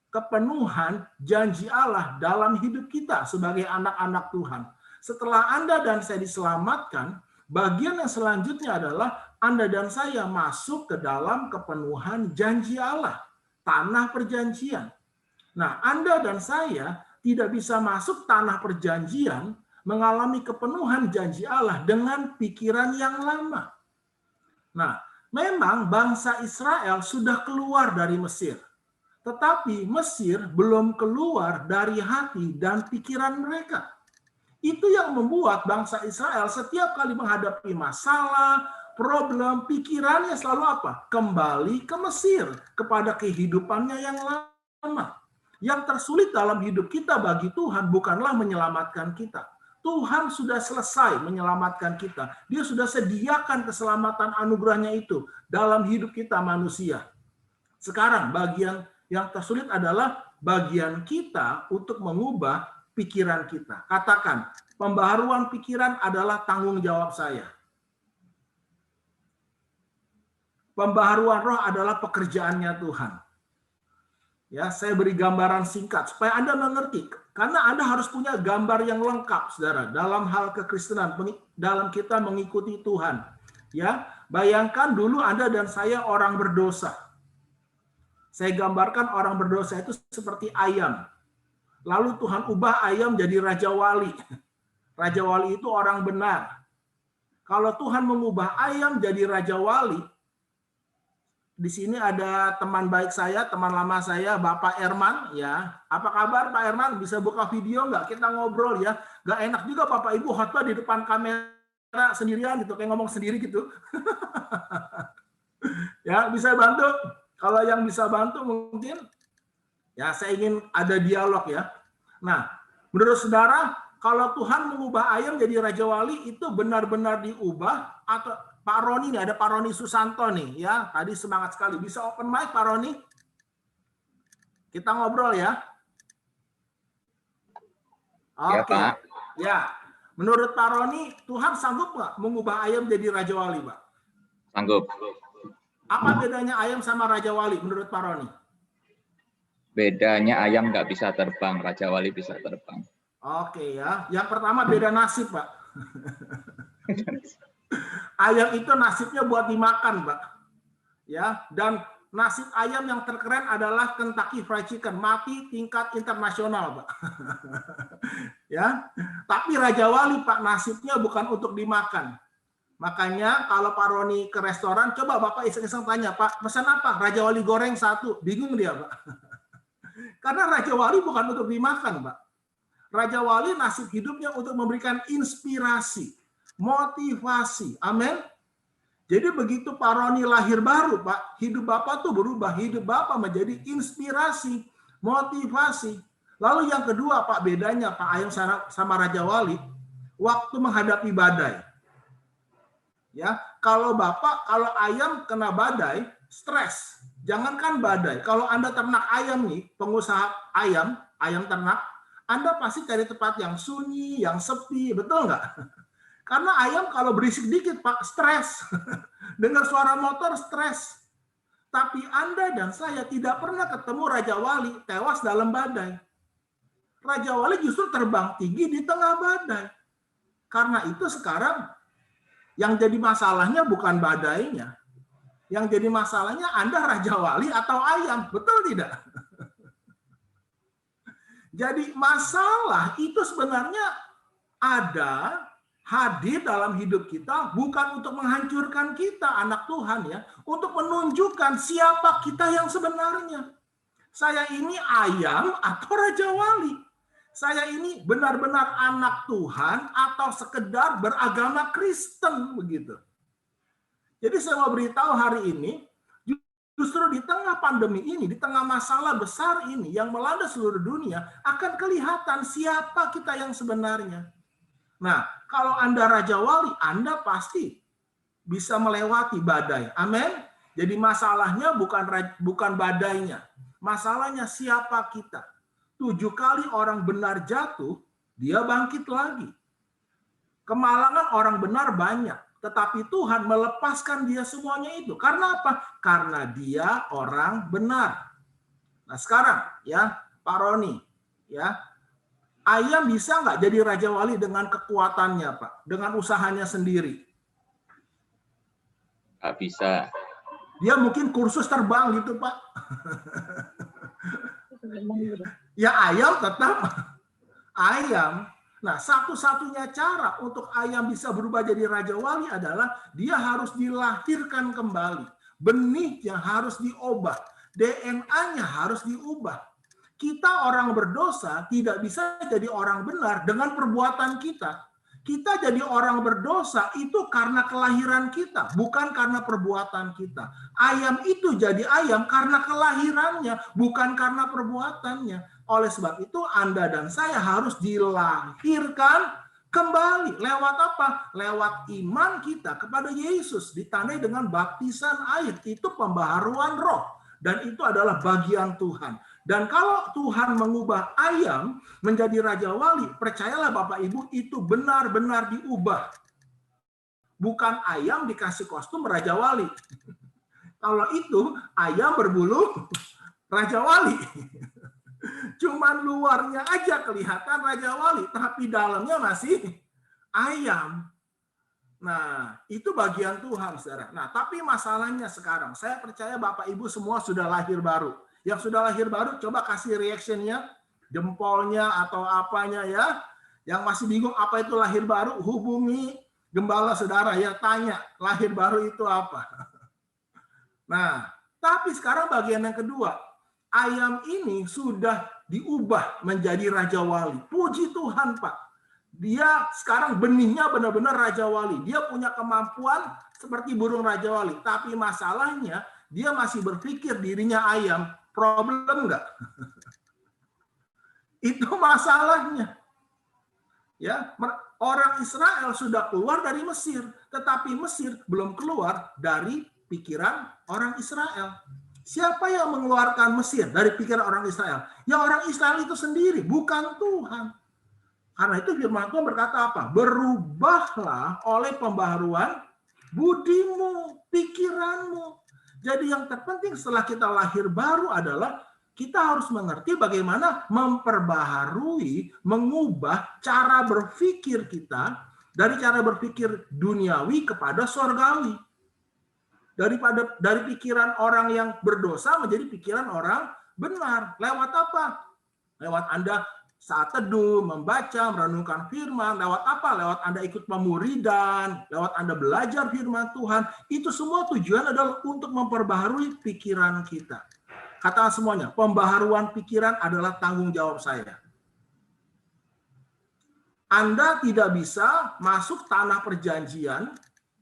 kepenuhan janji Allah dalam hidup kita sebagai anak-anak Tuhan. Setelah Anda dan saya diselamatkan, bagian yang selanjutnya adalah Anda dan saya masuk ke dalam kepenuhan janji Allah, tanah perjanjian. Nah, Anda dan saya tidak bisa masuk tanah perjanjian mengalami kepenuhan janji Allah dengan pikiran yang lama. Nah, memang bangsa Israel sudah keluar dari Mesir. Tetapi Mesir belum keluar dari hati dan pikiran mereka. Itu yang membuat bangsa Israel setiap kali menghadapi masalah, problem, pikirannya selalu apa? Kembali ke Mesir, kepada kehidupannya yang lama. Yang tersulit dalam hidup kita bagi Tuhan bukanlah menyelamatkan kita. Tuhan sudah selesai menyelamatkan kita. Dia sudah sediakan keselamatan anugerahnya itu dalam hidup kita manusia. Sekarang bagian yang tersulit adalah bagian kita untuk mengubah pikiran kita. Katakan, pembaharuan pikiran adalah tanggung jawab saya. Pembaharuan roh adalah pekerjaannya Tuhan. Ya, saya beri gambaran singkat supaya Anda mengerti. Karena Anda harus punya gambar yang lengkap, saudara, dalam hal kekristenan, dalam kita mengikuti Tuhan. Ya, bayangkan dulu Anda dan saya orang berdosa. Saya gambarkan orang berdosa itu seperti ayam. Lalu Tuhan ubah ayam jadi Raja Wali. Raja Wali itu orang benar. Kalau Tuhan mengubah ayam jadi Raja Wali, di sini ada teman baik saya, teman lama saya, Bapak Erman. Ya, apa kabar Pak Erman? Bisa buka video nggak? Kita ngobrol ya. Nggak enak juga Bapak Ibu khotbah di depan kamera sendirian gitu, kayak ngomong sendiri gitu. Ya, bisa bantu? Kalau yang bisa bantu mungkin, ya saya ingin ada dialog ya. Nah, menurut saudara, kalau Tuhan mengubah ayam jadi Raja Wali, itu benar-benar diubah atau Pak Roni nih, ada Pak Roni Susanto nih ya, tadi semangat sekali. Bisa open mic Pak Roni? Kita ngobrol ya. Oke. Pak. Ya, menurut Pak Roni, Tuhan sanggup nggak mengubah ayam jadi Raja Wali, Pak? Sanggup. Apa bedanya ayam sama Raja Wali menurut Pak Roni? Bedanya ayam nggak bisa terbang, Raja Wali bisa terbang. Oke ya. Yang pertama beda nasib, Pak. Ayam itu nasibnya buat dimakan, Pak. Ya, dan nasib ayam yang terkeren adalah Kentucky Fried Chicken, mati tingkat internasional, Pak. Ya, tapi Raja Wali, Pak, nasibnya bukan untuk dimakan. Makanya kalau Pak Roni ke restoran, coba Bapak iseng-iseng tanya, Pak, pesan apa? Raja Wali goreng 1. Bingung dia, Pak. Karena Raja Wali bukan untuk dimakan, Pak. Raja Wali nasib hidupnya untuk memberikan inspirasi, motivasi. Amin. Jadi begitu Pak Roni lahir baru, Pak, hidup Bapak tuh berubah. Hidup Bapak menjadi inspirasi, motivasi. Lalu yang kedua, Pak, bedanya Pak Ayam sama Raja Wali, waktu menghadapi badai. Ya, kalau ayam kena badai, stres. Jangankan badai. Kalau Anda ternak ayam nih, pengusaha ayam ternak, Anda pasti cari tempat yang sunyi, yang sepi, betul nggak? Karena ayam kalau berisik dikit, Pak, stres. Dengar suara motor, stres. Tapi Anda dan saya tidak pernah ketemu Raja Wali tewas dalam badai. Raja Wali justru terbang tinggi di tengah badai. Karena itu sekarang yang jadi masalahnya bukan badainya. Yang jadi masalahnya Anda Raja Wali atau ayam, betul tidak? Jadi masalah itu sebenarnya ada hadir dalam hidup kita bukan untuk menghancurkan kita, anak Tuhan, ya, untuk menunjukkan siapa kita yang sebenarnya. Saya ini ayam atau Raja Wali? Saya ini benar-benar anak Tuhan atau sekedar beragama Kristen, begitu. Jadi saya mau beritahu hari ini, justru di tengah pandemi ini, di tengah masalah besar ini yang melanda seluruh dunia, akan kelihatan siapa kita yang sebenarnya. Nah, kalau Anda Raja Wali, Anda pasti bisa melewati badai. Amin. Jadi masalahnya bukan badainya. Masalahnya siapa kita. 7 kali orang benar jatuh, dia bangkit lagi. Kemalangan orang benar banyak. Tetapi Tuhan melepaskan dia semuanya itu. Karena apa? Karena dia orang benar. Nah sekarang ya Pak Roni, ya, ayam bisa nggak jadi Raja Wali dengan kekuatannya, Pak? Dengan usahanya sendiri? Nggak bisa. Dia mungkin kursus terbang gitu, Pak. Ya ayam tetap ayam. Nah, satu-satunya cara untuk ayam bisa berubah jadi Raja Wali adalah dia harus dilahirkan kembali. Benihnya harus diubah. DNA-nya harus diubah. Kita orang berdosa tidak bisa jadi orang benar dengan perbuatan kita. Kita jadi orang berdosa itu karena kelahiran kita, bukan karena perbuatan kita. Ayam itu jadi ayam karena kelahirannya, bukan karena perbuatannya. Oleh sebab itu Anda dan saya harus dilahirkan kembali. Lewat apa? Lewat iman kita kepada Yesus, ditandai dengan baptisan air. Itu pembaharuan roh. Dan itu adalah bagian Tuhan. Dan kalau Tuhan mengubah ayam menjadi Raja Wali, percayalah Bapak Ibu, itu benar-benar diubah. Bukan ayam dikasih kostum Raja Wali. Kalau itu ayam berbulu Raja Wali. Cuman luarnya aja kelihatan Raja Wali, tapi dalamnya masih ayam. Nah, itu bagian Tuhan, saudara. Nah, tapi masalahnya sekarang, saya percaya Bapak Ibu semua sudah lahir baru. Yang sudah lahir baru, coba kasih reaction-nya, jempolnya atau apanya ya. Yang masih bingung apa itu lahir baru, hubungi gembala saudara ya, tanya lahir baru itu apa. Nah, tapi sekarang bagian yang kedua, ayam ini sudah diubah menjadi Raja Wali. Puji Tuhan, Pak. Dia sekarang benihnya benar-benar Raja Wali. Dia punya kemampuan seperti burung Raja Wali. Tapi masalahnya, dia masih berpikir dirinya ayam. Problem nggak? Itu masalahnya. Ya, orang Israel sudah keluar dari Mesir. Tetapi Mesir belum keluar dari pikiran orang Israel. Siapa yang mengeluarkan Mesir dari pikiran orang Israel? Ya orang Israel itu sendiri, bukan Tuhan. Karena itu firman Tuhan berkata apa? Berubahlah oleh pembaharuan budimu, pikiranmu. Jadi yang terpenting setelah kita lahir baru adalah kita harus mengerti bagaimana memperbaharui, mengubah cara berpikir kita dari cara berpikir duniawi kepada surgawi. dari pikiran orang yang berdosa menjadi pikiran orang benar. Lewat apa? Lewat Anda saat teduh, membaca, merenungkan firman. Lewat apa? Lewat Anda ikut pemuridan, lewat Anda belajar firman Tuhan. Itu semua tujuan adalah untuk memperbaharui pikiran kita. Katakan semuanya, pembaharuan pikiran adalah tanggung jawab saya. Anda tidak bisa masuk tanah perjanjian,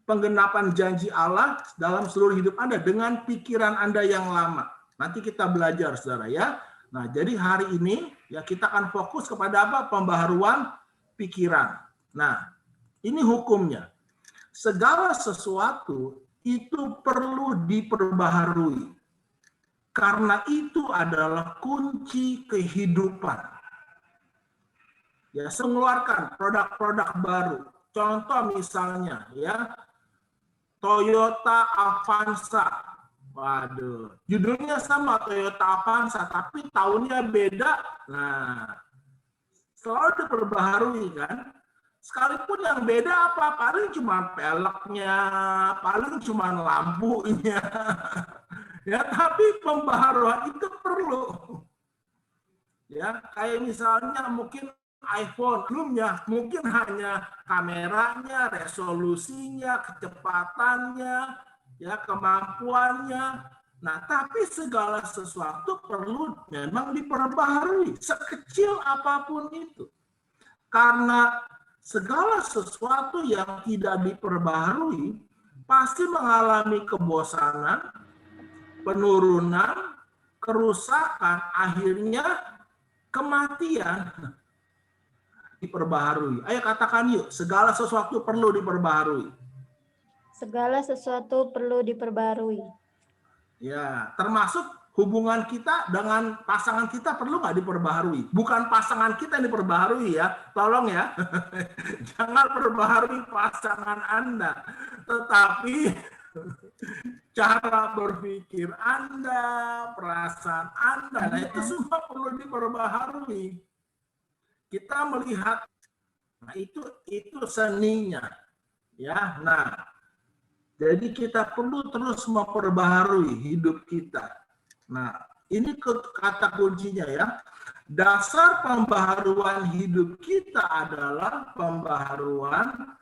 penggenapan janji Allah dalam seluruh hidup Anda dengan pikiran Anda yang lama. Nanti kita belajar, saudara ya. Nah, jadi hari ini ya kita akan fokus kepada apa? Pembaharuan pikiran. Nah, ini hukumnya. Segala sesuatu itu perlu diperbaharui. Karena itu adalah kunci kehidupan. Ya, mengeluarkan produk-produk baru. Contoh misalnya ya, Toyota Avanza. Waduh, judulnya sama Toyota Avanza, tapi tahunnya beda. Nah, selalu diperbaharui kan. Sekalipun yang beda apa? Paling cuma peleknya, paling cuma lampunya. Ya, tapi pembaharuan itu perlu. Ya, kayak misalnya mungkin iPhone sebelumnya mungkin hanya kameranya, resolusinya, kecepatannya, ya kemampuannya. Nah, tapi segala sesuatu perlu memang diperbaharui, sekecil apapun itu. Karena segala sesuatu yang tidak diperbaharui pasti mengalami kebosanan, penurunan, kerusakan, akhirnya kematian. Diperbaharui. Ayo katakan yuk, segala sesuatu perlu diperbaharui. Segala sesuatu perlu diperbarui. Ya, termasuk hubungan kita dengan pasangan kita perlu nggak diperbaharui? Bukan pasangan kita yang diperbaharui ya, tolong ya. Jangan perbaharui pasangan Anda, tetapi cara berpikir Anda, perasaan Anda, nah itu semua perlu diperbaharui. Kita melihat, nah itu seninya, ya. Nah, jadi kita perlu terus memperbaharui hidup kita. Nah, ini kata kuncinya ya. Dasar pembaharuan hidup kita adalah pembaharuan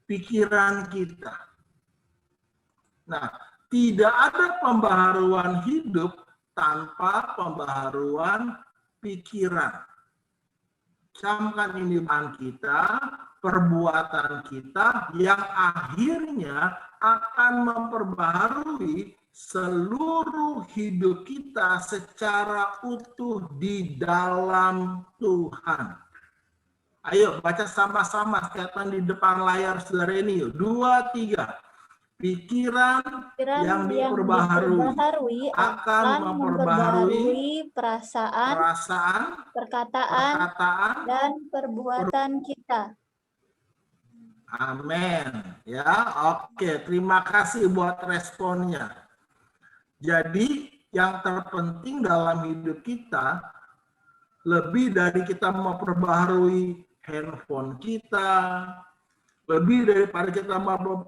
pikiran kita. Nah, tidak ada pembaharuan hidup tanpa pembaharuan pikiran. Camkan ini kita, perbuatan kita yang akhirnya akan memperbaharui seluruh hidup kita secara utuh di dalam Tuhan. Ayo baca sama-sama statement di depan layar saudara ini yuk. 2, 3. Pikiran yang diperbaharui akan memperbaharui perasaan, perkataan, dan perbuatan kita. Amin. Ya, oke. Terima kasih buat responnya. Jadi yang terpenting dalam hidup kita lebih dari kita memperbaharui handphone kita, lebih daripada kita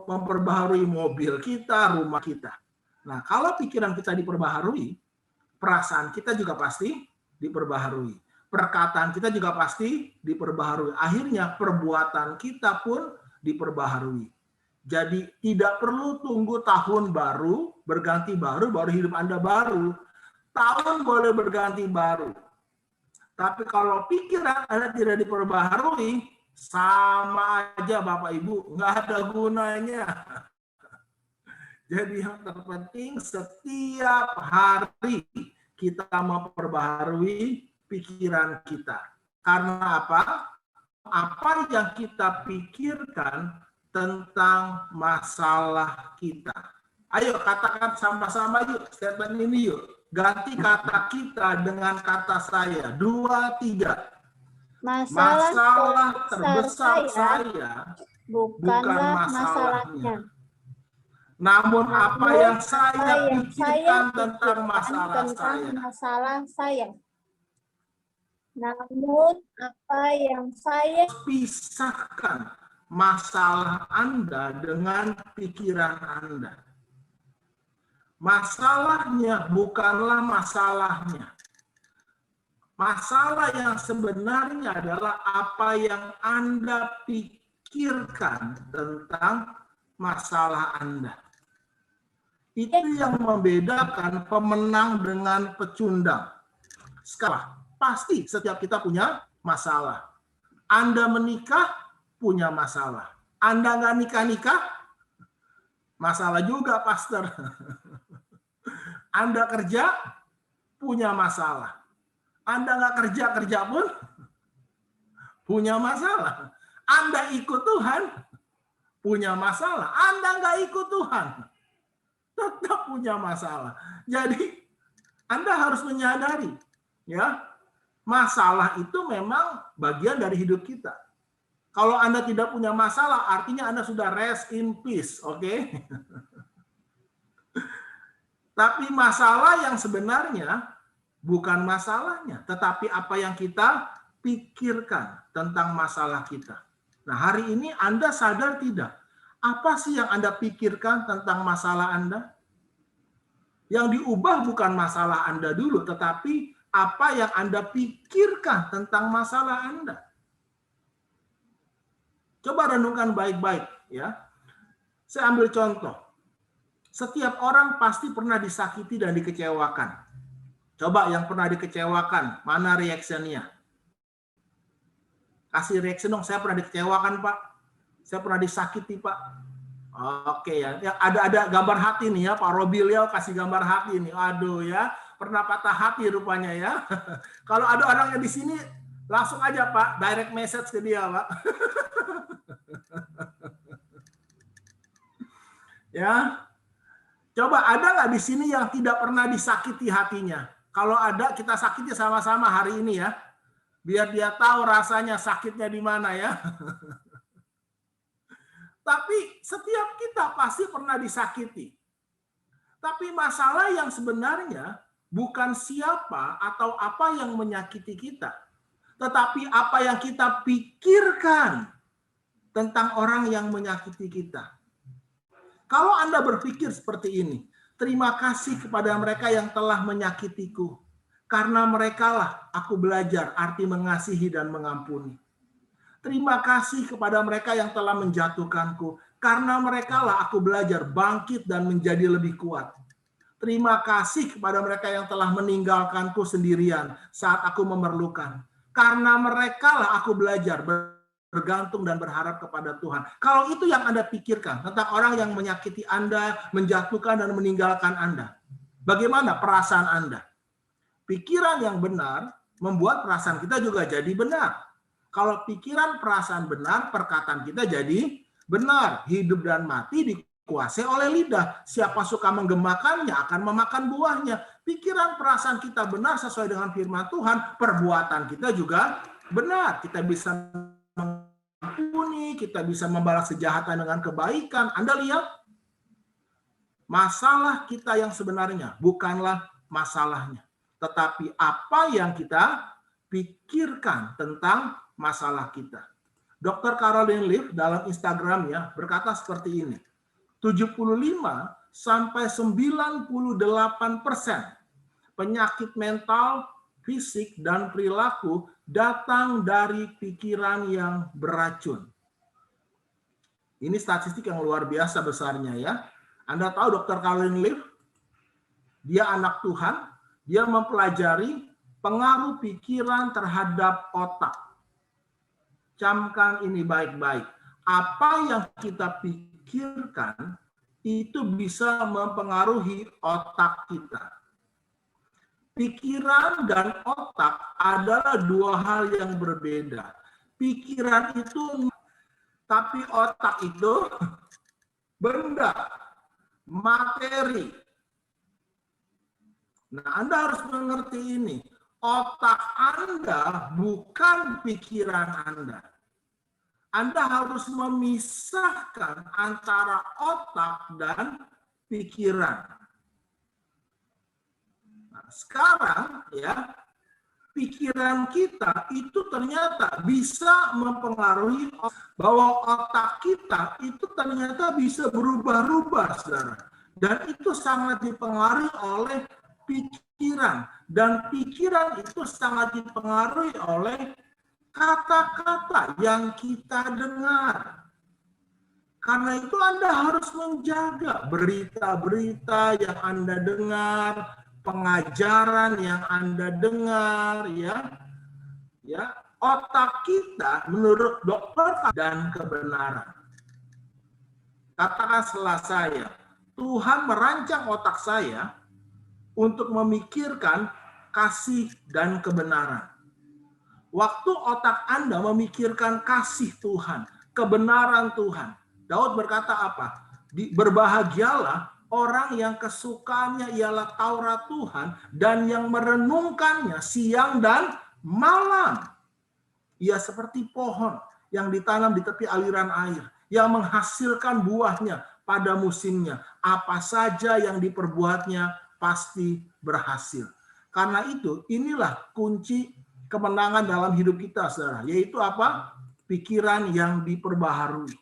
memperbaharui mobil kita, rumah kita. Nah, kalau pikiran kita diperbaharui, perasaan kita juga pasti diperbaharui. Perkataan kita juga pasti diperbaharui. Akhirnya perbuatan kita pun diperbaharui. Jadi tidak perlu tunggu tahun baru, berganti baru hidup Anda baru. Tahun boleh berganti baru. Tapi kalau pikiran Anda tidak diperbaharui, sama aja Bapak Ibu, nggak ada gunanya. Jadi yang terpenting setiap hari kita memperbaharui pikiran kita. Karena apa? Apa yang kita pikirkan tentang masalah kita. Ayo katakan sama-sama yuk, statement ini yuk. Ganti kata kita dengan kata saya. 2, 3. Masalah terbesar saya bukanlah masalahnya. Namun apa yang saya pikirkan tentang masalah saya. Namun apa yang saya pisahkan masalah Anda dengan pikiran Anda. Masalahnya bukanlah masalahnya. Masalah yang sebenarnya adalah apa yang Anda pikirkan tentang masalah Anda. Itu yang membedakan pemenang dengan pecundang. Sekarang, pasti setiap kita punya masalah. Anda menikah, punya masalah. Anda nggak nikah-nikah, masalah juga, pastor. Anda kerja, punya masalah. Anda nggak kerja pun punya masalah. Anda ikut Tuhan, punya masalah. Anda nggak ikut Tuhan, tetap punya masalah. Jadi Anda harus menyadari, ya, masalah itu memang bagian dari hidup kita. Kalau Anda tidak punya masalah, artinya Anda sudah rest in peace, oke? Tapi masalah yang sebenarnya bukan masalahnya, tetapi apa yang kita pikirkan tentang masalah kita. Nah, hari ini Anda sadar tidak? Apa sih yang Anda pikirkan tentang masalah Anda? Yang diubah bukan masalah Anda dulu, tetapi apa yang Anda pikirkan tentang masalah Anda. Coba renungkan baik-baik, ya. Saya ambil contoh. Setiap orang pasti pernah disakiti dan dikecewakan. Coba yang pernah dikecewakan, mana reaksinya? Kasih reaksi dong, saya pernah dikecewakan, Pak. Saya pernah disakiti, Pak. Oke ya. Ada gambar hati nih ya, Pak Robil ya, kasih gambar hati nih. Aduh ya, pernah patah hati rupanya ya. Kalau ada orang yang di sini, langsung aja Pak, direct message ke dia, Pak. Ya. Coba ada nggak di sini yang tidak pernah disakiti hatinya? Kalau ada, kita sakiti sama-sama hari ini ya. Biar dia tahu rasanya sakitnya di mana ya. Tapi setiap kita pasti pernah disakiti. Tapi masalah yang sebenarnya bukan siapa atau apa yang menyakiti kita. Tetapi apa yang kita pikirkan tentang orang yang menyakiti kita. Kalau Anda berpikir seperti ini, terima kasih kepada mereka yang telah menyakitiku. Karena merekalah aku belajar arti mengasihi dan mengampuni. Terima kasih kepada mereka yang telah menjatuhkanku. Karena merekalah aku belajar bangkit dan menjadi lebih kuat. Terima kasih kepada mereka yang telah meninggalkanku sendirian saat aku memerlukan. Karena merekalah aku belajar bergantung dan berharap kepada Tuhan. Kalau itu yang Anda pikirkan tentang orang yang menyakiti Anda, menjatuhkan dan meninggalkan Anda. Bagaimana perasaan Anda? Pikiran yang benar membuat perasaan kita juga jadi benar. Kalau pikiran perasaan benar, perkataan kita jadi benar. Hidup dan mati dikuasai oleh lidah. Siapa suka menggemakannya akan memakan buahnya. Pikiran perasaan kita benar sesuai dengan firman Tuhan, perbuatan kita juga benar. Kita bisa mengampuni, kita bisa membalas kejahatan dengan kebaikan. Anda lihat, masalah kita yang sebenarnya bukanlah masalahnya, tetapi apa yang kita pikirkan tentang masalah kita. Dr. Caroline Leaf dalam Instagramnya berkata seperti ini, 75 sampai 98% penyakit mental, fisik, dan perilaku datang dari pikiran yang beracun. Ini statistik yang luar biasa besarnya ya. Anda tahu Dr. Caroline Leaf? Dia anak Tuhan, dia mempelajari pengaruh pikiran terhadap otak. Camkan ini baik-baik. Apa yang kita pikirkan itu bisa mempengaruhi otak kita. Pikiran dan otak adalah dua hal yang berbeda. Pikiran itu, tapi otak itu benda, materi. Nah, Anda harus mengerti ini. Otak Anda bukan pikiran Anda. Anda harus memisahkan antara otak dan pikiran. Nah, sekarang ya, pikiran kita itu ternyata bisa mempengaruhi bahwa otak kita itu ternyata bisa berubah-ubah, saudara. Dan itu sangat dipengaruhi oleh pikiran. Dan pikiran itu sangat dipengaruhi oleh kata-kata yang kita dengar. Karena itu Anda harus menjaga berita-berita yang Anda dengar, pengajaran yang Anda dengar, ya. Otak kita menurut dokter dan kebenaran. Katakan setelah saya, Tuhan merancang otak saya untuk memikirkan kasih dan kebenaran. Waktu otak Anda memikirkan kasih Tuhan, kebenaran Tuhan, Daud berkata apa? Berbahagialah orang yang kesukaannya ialah Taurat Tuhan dan yang merenungkannya siang dan malam. Ia seperti pohon yang ditanam di tepi aliran air, yang menghasilkan buahnya pada musimnya. Apa saja yang diperbuatnya pasti berhasil. Karena itu, inilah kunci kemenangan dalam hidup kita, saudara. Yaitu apa? Pikiran yang diperbaharui.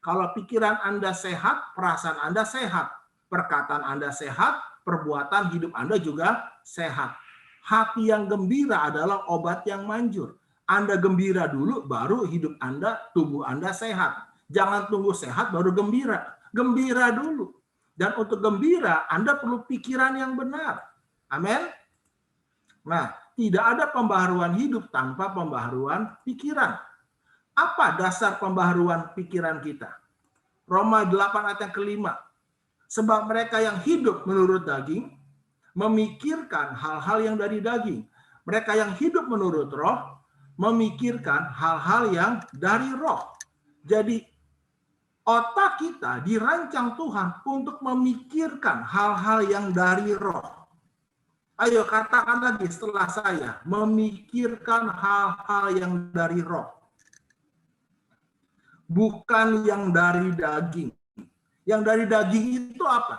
Kalau pikiran Anda sehat, perasaan Anda sehat. Perkataan Anda sehat, perbuatan hidup Anda juga sehat. Hati yang gembira adalah obat yang manjur. Anda gembira dulu, baru hidup Anda, tubuh Anda sehat. Jangan tunggu sehat, baru gembira. Gembira dulu. Dan untuk gembira, Anda perlu pikiran yang benar. Amin. Nah, tidak ada pembaharuan hidup tanpa pembaharuan pikiran. Apa dasar pembaharuan pikiran kita? Roma 8 ayat yang kelima. Sebab mereka yang hidup menurut daging, memikirkan hal-hal yang dari daging. Mereka yang hidup menurut roh, memikirkan hal-hal yang dari roh. Jadi otak kita dirancang Tuhan untuk memikirkan hal-hal yang dari roh. Ayo katakan lagi setelah saya, memikirkan hal-hal yang dari roh. Bukan yang dari daging. Yang dari daging itu apa?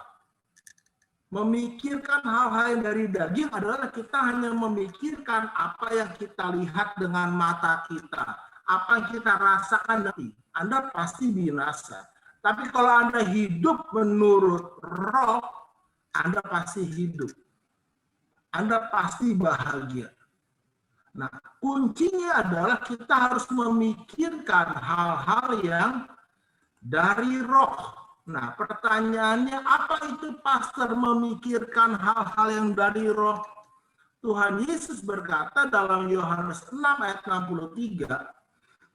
Memikirkan hal-hal yang dari daging adalah kita hanya memikirkan apa yang kita lihat dengan mata kita. Apa yang kita rasakan nanti. Anda pasti binasa. Tapi kalau Anda hidup menurut roh, Anda pasti hidup. Anda pasti bahagia. Nah, kuncinya adalah kita harus memikirkan hal-hal yang dari roh. Nah, pertanyaannya, apa itu pastor memikirkan hal-hal yang dari roh? Tuhan Yesus berkata dalam Yohanes 6 ayat 63,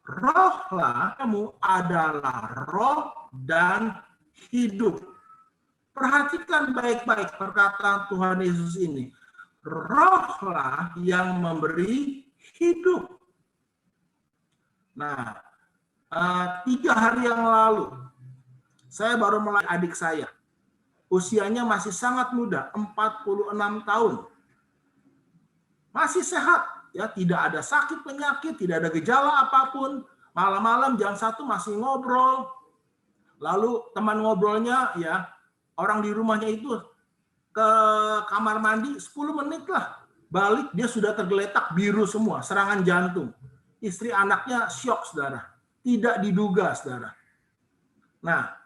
rohlah kamu adalah roh dan hidup. Perhatikan baik-baik perkataan Tuhan Yesus ini. Rohlah yang memberi hidup. Nah, 3 hari yang lalu, saya baru mulai adik saya. Usianya masih sangat muda, 46 tahun. Masih sehat, ya, tidak ada sakit penyakit, tidak ada gejala apapun. Malam-malam jam 1 masih ngobrol. Lalu teman ngobrolnya, ya, orang di rumahnya itu ke kamar mandi 10 menit lah. Balik dia sudah tergeletak biru semua, serangan jantung. Istri anaknya syok, saudara. Tidak diduga, saudara. Nah,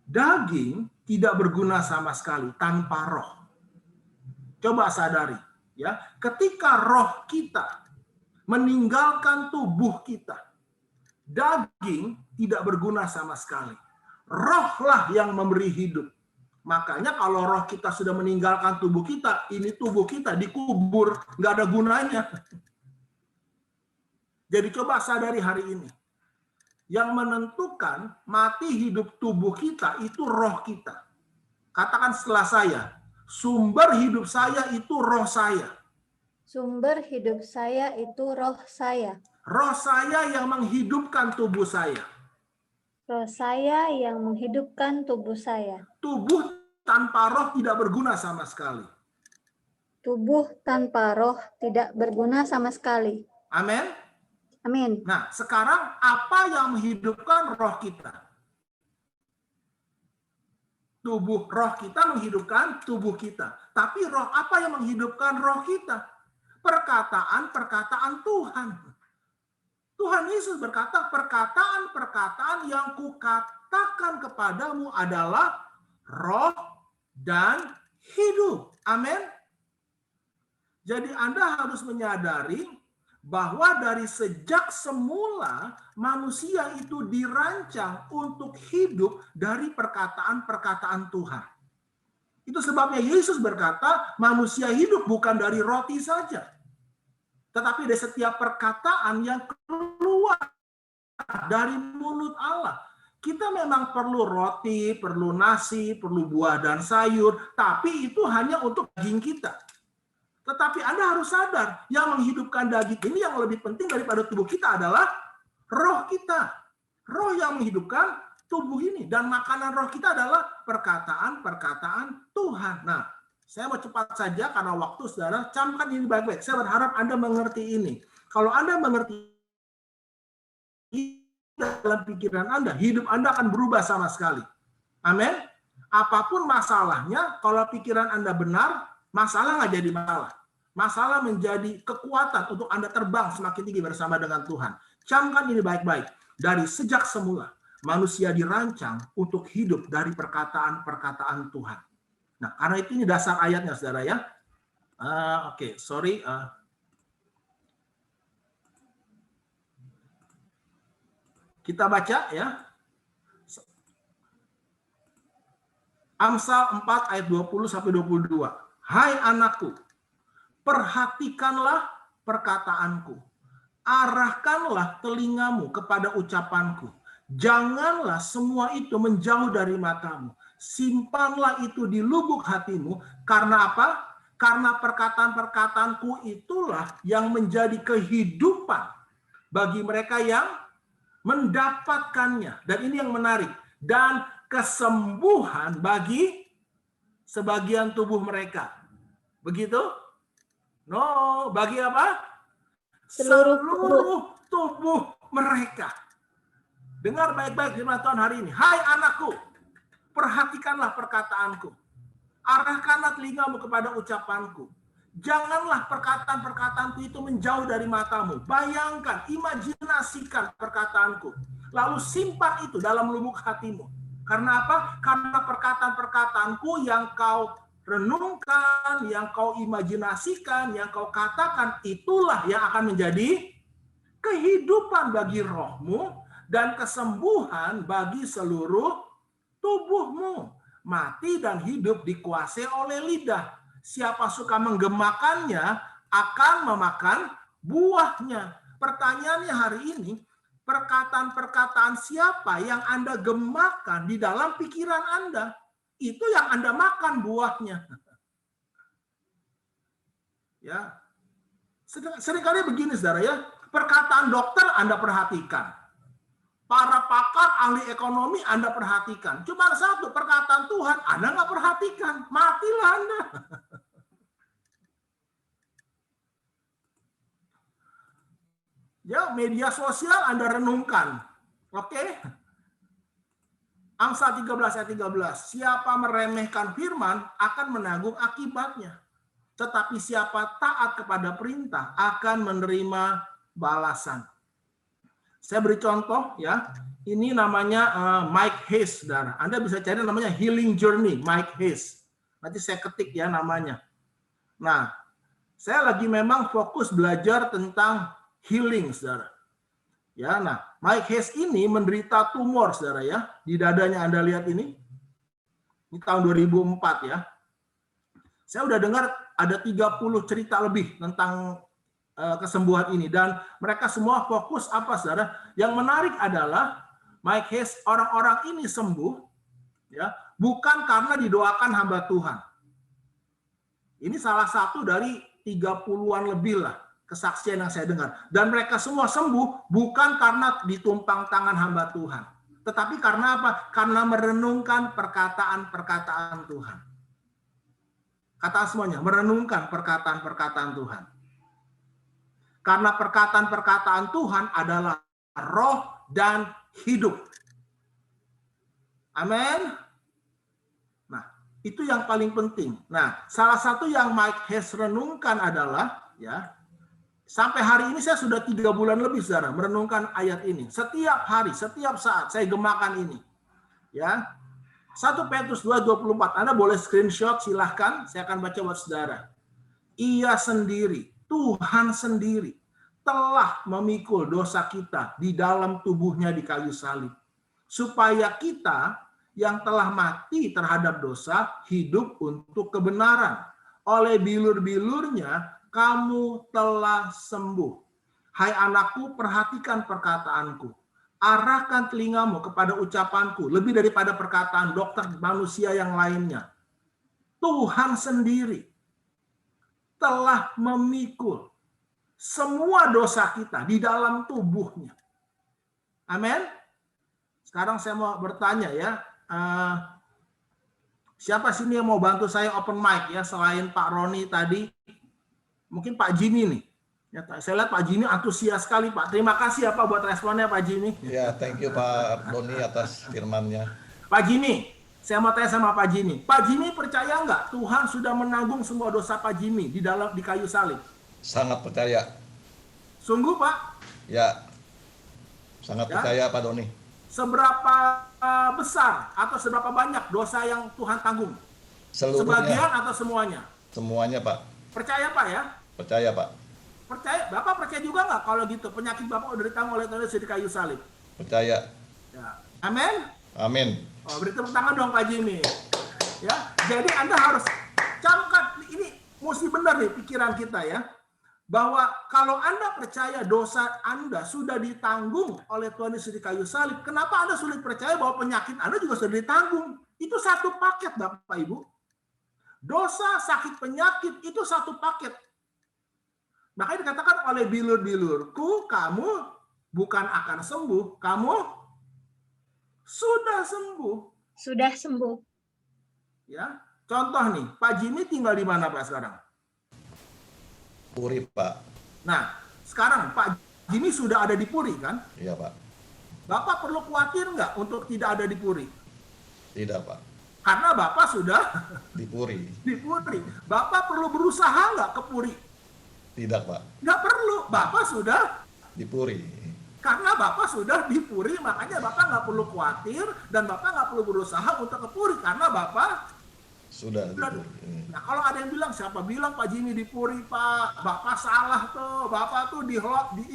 daging tidak berguna sama sekali tanpa roh. Coba sadari, ya. Ketika roh kita meninggalkan tubuh kita, daging tidak berguna sama sekali. Rohlah yang memberi hidup. Makanya kalau roh kita sudah meninggalkan tubuh kita, ini tubuh kita dikubur, nggak ada gunanya. Jadi coba sadari hari ini. Yang menentukan mati hidup tubuh kita itu roh kita. Katakan setelah saya, sumber hidup saya itu roh saya. Sumber hidup saya itu roh saya. Roh saya yang menghidupkan tubuh saya. Roh saya yang menghidupkan tubuh saya. Tubuh tanpa roh tidak berguna sama sekali. Tubuh tanpa roh tidak berguna sama sekali. Amin. Amin. Nah, sekarang apa yang menghidupkan roh kita? Tubuh roh kita menghidupkan tubuh kita. Tapi roh apa yang menghidupkan roh kita? Perkataan-perkataan Tuhan. Tuhan Yesus berkata, perkataan-perkataan yang kukatakan kepadamu adalah roh, dan hidup. Amin. Jadi Anda harus menyadari bahwa dari sejak semula manusia itu dirancang untuk hidup dari perkataan-perkataan Tuhan. Itu sebabnya Yesus berkata, manusia hidup bukan dari roti saja, tetapi dari setiap perkataan yang keluar dari mulut Allah. Kita memang perlu roti, perlu nasi, perlu buah dan sayur, tapi itu hanya untuk daging kita. Tetapi Anda harus sadar, yang menghidupkan daging ini yang lebih penting daripada tubuh kita adalah roh kita. Roh yang menghidupkan tubuh ini. Dan makanan roh kita adalah perkataan-perkataan Tuhan. Nah, saya mau cepat saja karena waktu, saudara. Camkan ini baik-baik. Saya berharap Anda mengerti ini. Kalau Anda mengerti dalam pikiran Anda, hidup Anda akan berubah sama sekali. Amin. Apapun masalahnya, kalau pikiran Anda benar, masalah nggak jadi masalah. Masalah menjadi kekuatan untuk Anda terbang semakin tinggi bersama dengan Tuhan. Camkan ini baik-baik. Dari sejak semula, manusia dirancang untuk hidup dari perkataan-perkataan Tuhan. Nah, karena itu ini dasar ayatnya, saudara ya. Oke, sorry. Kita baca ya. Amsal 4 ayat 20-22. Hai anakku, perhatikanlah perkataanku. Arahkanlah telingamu kepada ucapanku. Janganlah semua itu menjauh dari matamu. Simpanlah itu di lubuk hatimu. Karena apa? Karena perkataan-perkataanku itulah yang menjadi kehidupan bagi mereka yang mendapatkannya. Dan ini yang menarik. Dan kesembuhan bagi sebagian tubuh mereka. Begitu? No, bagi apa? Seluruh tubuh mereka. Dengar baik-baik firman Tuhan hari ini. Hai anakku, perhatikanlah perkataanku. Arahkanlah telingamu kepada ucapanku. Janganlah perkataan-perkataanku itu menjauh dari matamu. Bayangkan, imajinasikan perkataanku. Lalu simpan itu dalam lubuk hatimu. Karena apa? Karena perkataan-perkataanku yang kau renungkan, yang kau imajinasikan, yang kau katakan, itulah yang akan menjadi kehidupan bagi rohmu dan kesembuhan bagi seluruh tubuhmu. Mati dan hidup dikuasai oleh lidah. Siapa suka menggemakannya akan memakan buahnya. Pertanyaannya hari ini, perkataan-perkataan siapa yang Anda gemakan di dalam pikiran Anda? Itu yang Anda makan buahnya. Ya. Seringkali begini, saudara ya. Perkataan dokter Anda perhatikan. Para pakar ahli ekonomi Anda perhatikan. Cuma satu, perkataan Tuhan Anda nggak perhatikan. Matilah Anda. Ya, media sosial Anda renungkan. Oke? Amsal 13 ayat 13. Siapa meremehkan firman akan menanggung akibatnya. Tetapi siapa taat kepada perintah akan menerima balasan. Saya beri contoh ya. Ini namanya Mike Hayes, saudara. Anda bisa cari namanya Healing Journey, Mike Hayes. Nanti saya ketik ya namanya. Nah, saya lagi memang fokus belajar tentang healing, saudara. Ya, nah, Mike Hayes ini menderita tumor, saudara ya. Di dadanya Anda lihat ini. Ini tahun 2004 ya. Saya udah dengar ada 30 cerita lebih tentang kesembuhan ini. Dan mereka semua fokus apa, saudara? Yang menarik adalah Mike Hayes, orang-orang ini sembuh ya, bukan karena didoakan hamba Tuhan. Ini salah satu dari 30-an lebih lah kesaksian yang saya dengar. Dan mereka semua sembuh bukan karena ditumpang tangan hamba Tuhan. Tetapi karena apa? Karena merenungkan perkataan-perkataan Tuhan. Kata semuanya, merenungkan perkataan-perkataan Tuhan. Karena perkataan-perkataan Tuhan adalah roh dan hidup. Amin. Nah, itu yang paling penting. Nah, salah satu yang Mike Hayes renungkan adalah, ya, sampai hari ini saya sudah 3 bulan lebih, saudara, merenungkan ayat ini. Setiap hari, setiap saat saya gemakan ini. Ya, 1 Petrus 2:24. Anda boleh screenshot, silahkan. Saya akan baca buat saudara. Ia sendiri, Tuhan sendiri, telah memikul dosa kita di dalam tubuhnya di kayu salib. Supaya kita yang telah mati terhadap dosa, hidup untuk kebenaran. Oleh bilur-bilurnya, kamu telah sembuh. Hai anakku, perhatikan perkataanku. Arahkan telingamu kepada ucapanku, lebih daripada perkataan dokter manusia yang lainnya. Tuhan sendiri telah memikul semua dosa kita di dalam tubuhnya. Amin. Sekarang saya mau bertanya ya, siapa sini yang mau bantu saya open mic ya, selain Pak Roni tadi, mungkin Pak Jimmy nih. Ya, saya lihat Pak Jimmy antusias sekali Pak. Terima kasih ya Pak buat responnya Pak Jimmy. Ya, thank you Pak Doni atas firman-Nya. Pak Jimmy, saya mau tanya sama Pak Jimmy. Pak Jimmy percaya nggak Tuhan sudah menanggung semua dosa Pak Jimmy di kayu salib? Sangat percaya. Sungguh Pak? Ya, sangat percaya Pak Doni. Seberapa besar atau seberapa banyak dosa yang Tuhan tanggung? Seluruhnya. Sebagian atau semuanya? Semuanya Pak. Percaya Pak ya? Percaya Pak. Percaya, Bapak percaya juga nggak kalau gitu penyakit Bapak udah ditanggung oleh Tuhan Yesus di kayu salib? Percaya. Ya. Amin. Amin. Oh, beri tepuk tangan dong Pak Jimmy. Ya, jadi Anda harus camkan, ini mesti benar nih pikiran kita ya, bahwa kalau Anda percaya dosa Anda sudah ditanggung oleh Tuhan Yesus di kayu salib, kenapa Anda sulit percaya bahwa penyakit Anda juga sudah ditanggung? Itu satu paket Bapak Ibu. Dosa, sakit, penyakit itu satu paket. Makanya dikatakan oleh bilur-bilurku, kamu bukan akan sembuh, kamu sudah sembuh. Sudah sembuh. Ya, contoh nih, Pak Jimmy tinggal di mana Pak sekarang? Puri Pak. Nah, sekarang Pak Jimmy sudah ada di Puri kan? Iya Pak. Bapak perlu khawatir nggak untuk tidak ada di Puri? Tidak Pak. Karena Bapak sudah Di Puri. di Puri. Bapak perlu berusaha nggak ke Puri? Tidak Pak. Nggak perlu, Bapak sudah, Di Puri. karena Bapak sudah di Puri, makanya Bapak nggak perlu khawatir dan Bapak nggak perlu berusaha untuk ke Puri, karena Bapak Sudah di sudah. Puri. Nah, kalau ada yang bilang, siapa bilang Pak Jimmy di Puri Pak? Bapak salah tuh, Bapak tuh di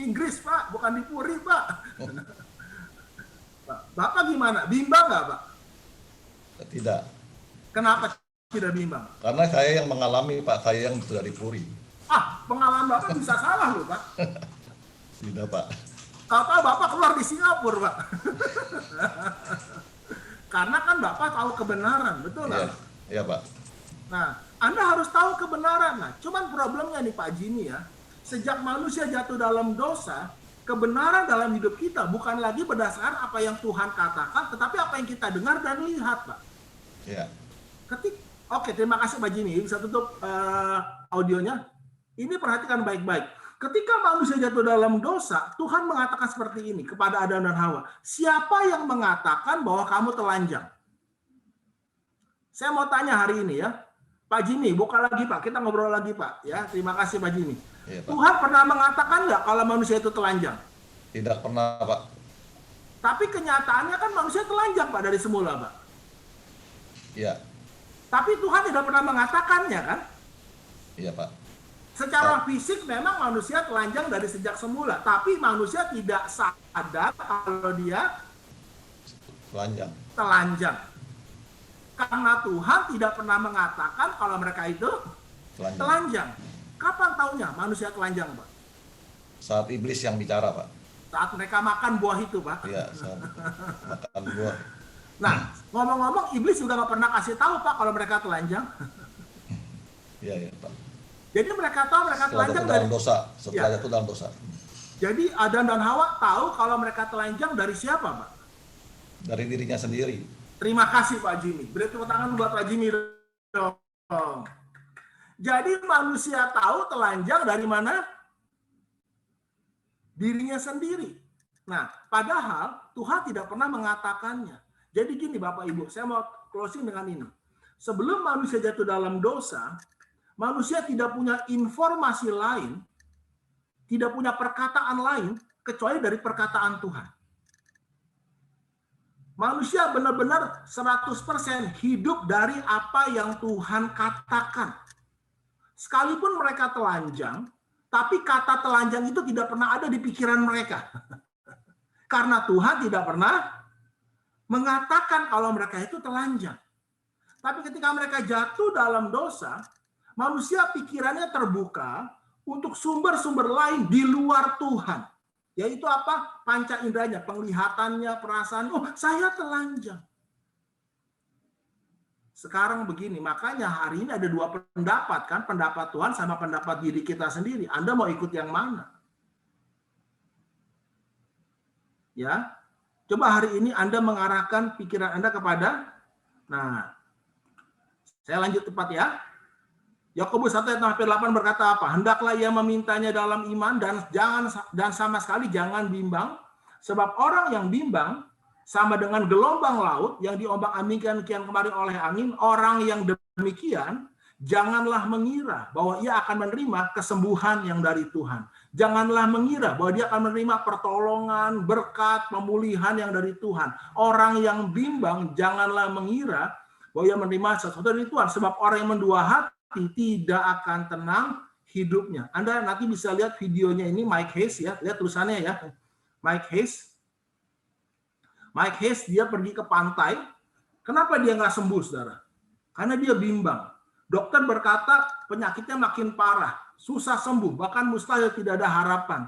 Inggris Pak, bukan di Puri Pak. Bapak gimana? Bimbang nggak Pak? Tidak. Kenapa tidak bimbang? Karena saya yang mengalami Pak, saya yang sudah di Puri. Pengalaman Bapak bisa salah loh Pak. Tidak Pak. Tahu-tahu Bapak keluar di Singapura Pak. Karena kan Bapak tahu kebenaran, betul Iya. nggak? Iya Pak. Nah, Anda harus tahu kebenaran. Nah, cuman problemnya nih Pak Jimmy ya, sejak manusia jatuh dalam dosa, kebenaran dalam hidup kita bukan lagi berdasarkan apa yang Tuhan katakan, tetapi apa yang kita dengar dan lihat Pak. Iya. Oke, terima kasih Pak Jimmy. Bisa tutup audionya. Ini perhatikan baik-baik. Ketika manusia jatuh dalam dosa, Tuhan mengatakan seperti ini kepada Adam dan Hawa. Siapa yang mengatakan bahwa kamu telanjang? Saya mau tanya hari ini ya. Pak Jimmy, buka lagi Pak. Kita ngobrol lagi Pak. Ya, terima kasih Pak Jimmy. Iya, Pak. Tuhan pernah mengatakan nggak kalau manusia itu telanjang? Tidak pernah Pak. Tapi kenyataannya kan manusia telanjang Pak dari semula Pak. Iya. Tapi Tuhan tidak pernah mengatakannya kan? Iya Pak. Secara fisik memang manusia telanjang dari sejak semula, tapi manusia tidak sadar kalau dia telanjang. Karena Tuhan tidak pernah mengatakan kalau mereka itu telanjang. Kapan taunya manusia telanjang, Pak? Saat iblis yang bicara, Pak. Saat mereka makan buah itu, Pak. Iya, saat makan buah. Nah, ngomong-ngomong, iblis juga nggak pernah kasih tahu, Pak, kalau mereka telanjang. Iya, Pak. Jadi mereka tahu mereka telanjang dari dosa. Setelah itu dalam dosa. Jadi Adam dan Hawa tahu kalau mereka telanjang dari siapa, Pak? Dari dirinya sendiri. Terima kasih Pak Jimmy. Beri tepuk tangan buat Pak Jimmy dong. Jadi manusia tahu telanjang dari mana? Dirinya sendiri. Nah, padahal Tuhan tidak pernah mengatakannya. Jadi gini Bapak Ibu, saya mau closing dengan ini. Sebelum manusia jatuh dalam dosa, manusia tidak punya informasi lain, tidak punya perkataan lain, kecuali dari perkataan Tuhan. Manusia benar-benar 100% hidup dari apa yang Tuhan katakan. Sekalipun mereka telanjang, tapi kata telanjang itu tidak pernah ada di pikiran mereka. Karena Tuhan tidak pernah mengatakan kalau mereka itu telanjang. Tapi ketika mereka jatuh dalam dosa, manusia pikirannya terbuka untuk sumber-sumber lain di luar Tuhan. Yaitu apa? Panca inderanya, penglihatannya, perasaan, oh saya telanjang. Sekarang begini, makanya hari ini ada dua pendapat kan, pendapat Tuhan sama pendapat diri kita sendiri. Anda mau ikut yang mana? Ya, coba hari ini Anda mengarahkan pikiran Anda kepada, nah, saya lanjut tepat ya. Yakobus 1 ayat 8 berkata apa? Hendaklah ia memintanya dalam iman dan sama sekali jangan bimbang, sebab orang yang bimbang sama dengan gelombang laut yang diombang-ambingkan kian kemari oleh angin. Orang yang demikian janganlah mengira bahwa ia akan menerima kesembuhan yang dari Tuhan. Janganlah mengira bahwa dia akan menerima pertolongan, berkat, pemulihan yang dari Tuhan. Orang yang bimbang janganlah mengira bahwa ia menerima sesuatu dari Tuhan, sebab orang yang mendua hati tidak akan tenang hidupnya. Anda nanti bisa lihat videonya ini, Mike Hayes ya, lihat tulisannya ya. Mike Hayes dia pergi ke pantai. Kenapa dia nggak sembuh, saudara? Karena dia bimbang. Dokter berkata penyakitnya makin parah, susah sembuh, bahkan mustahil, tidak ada harapan.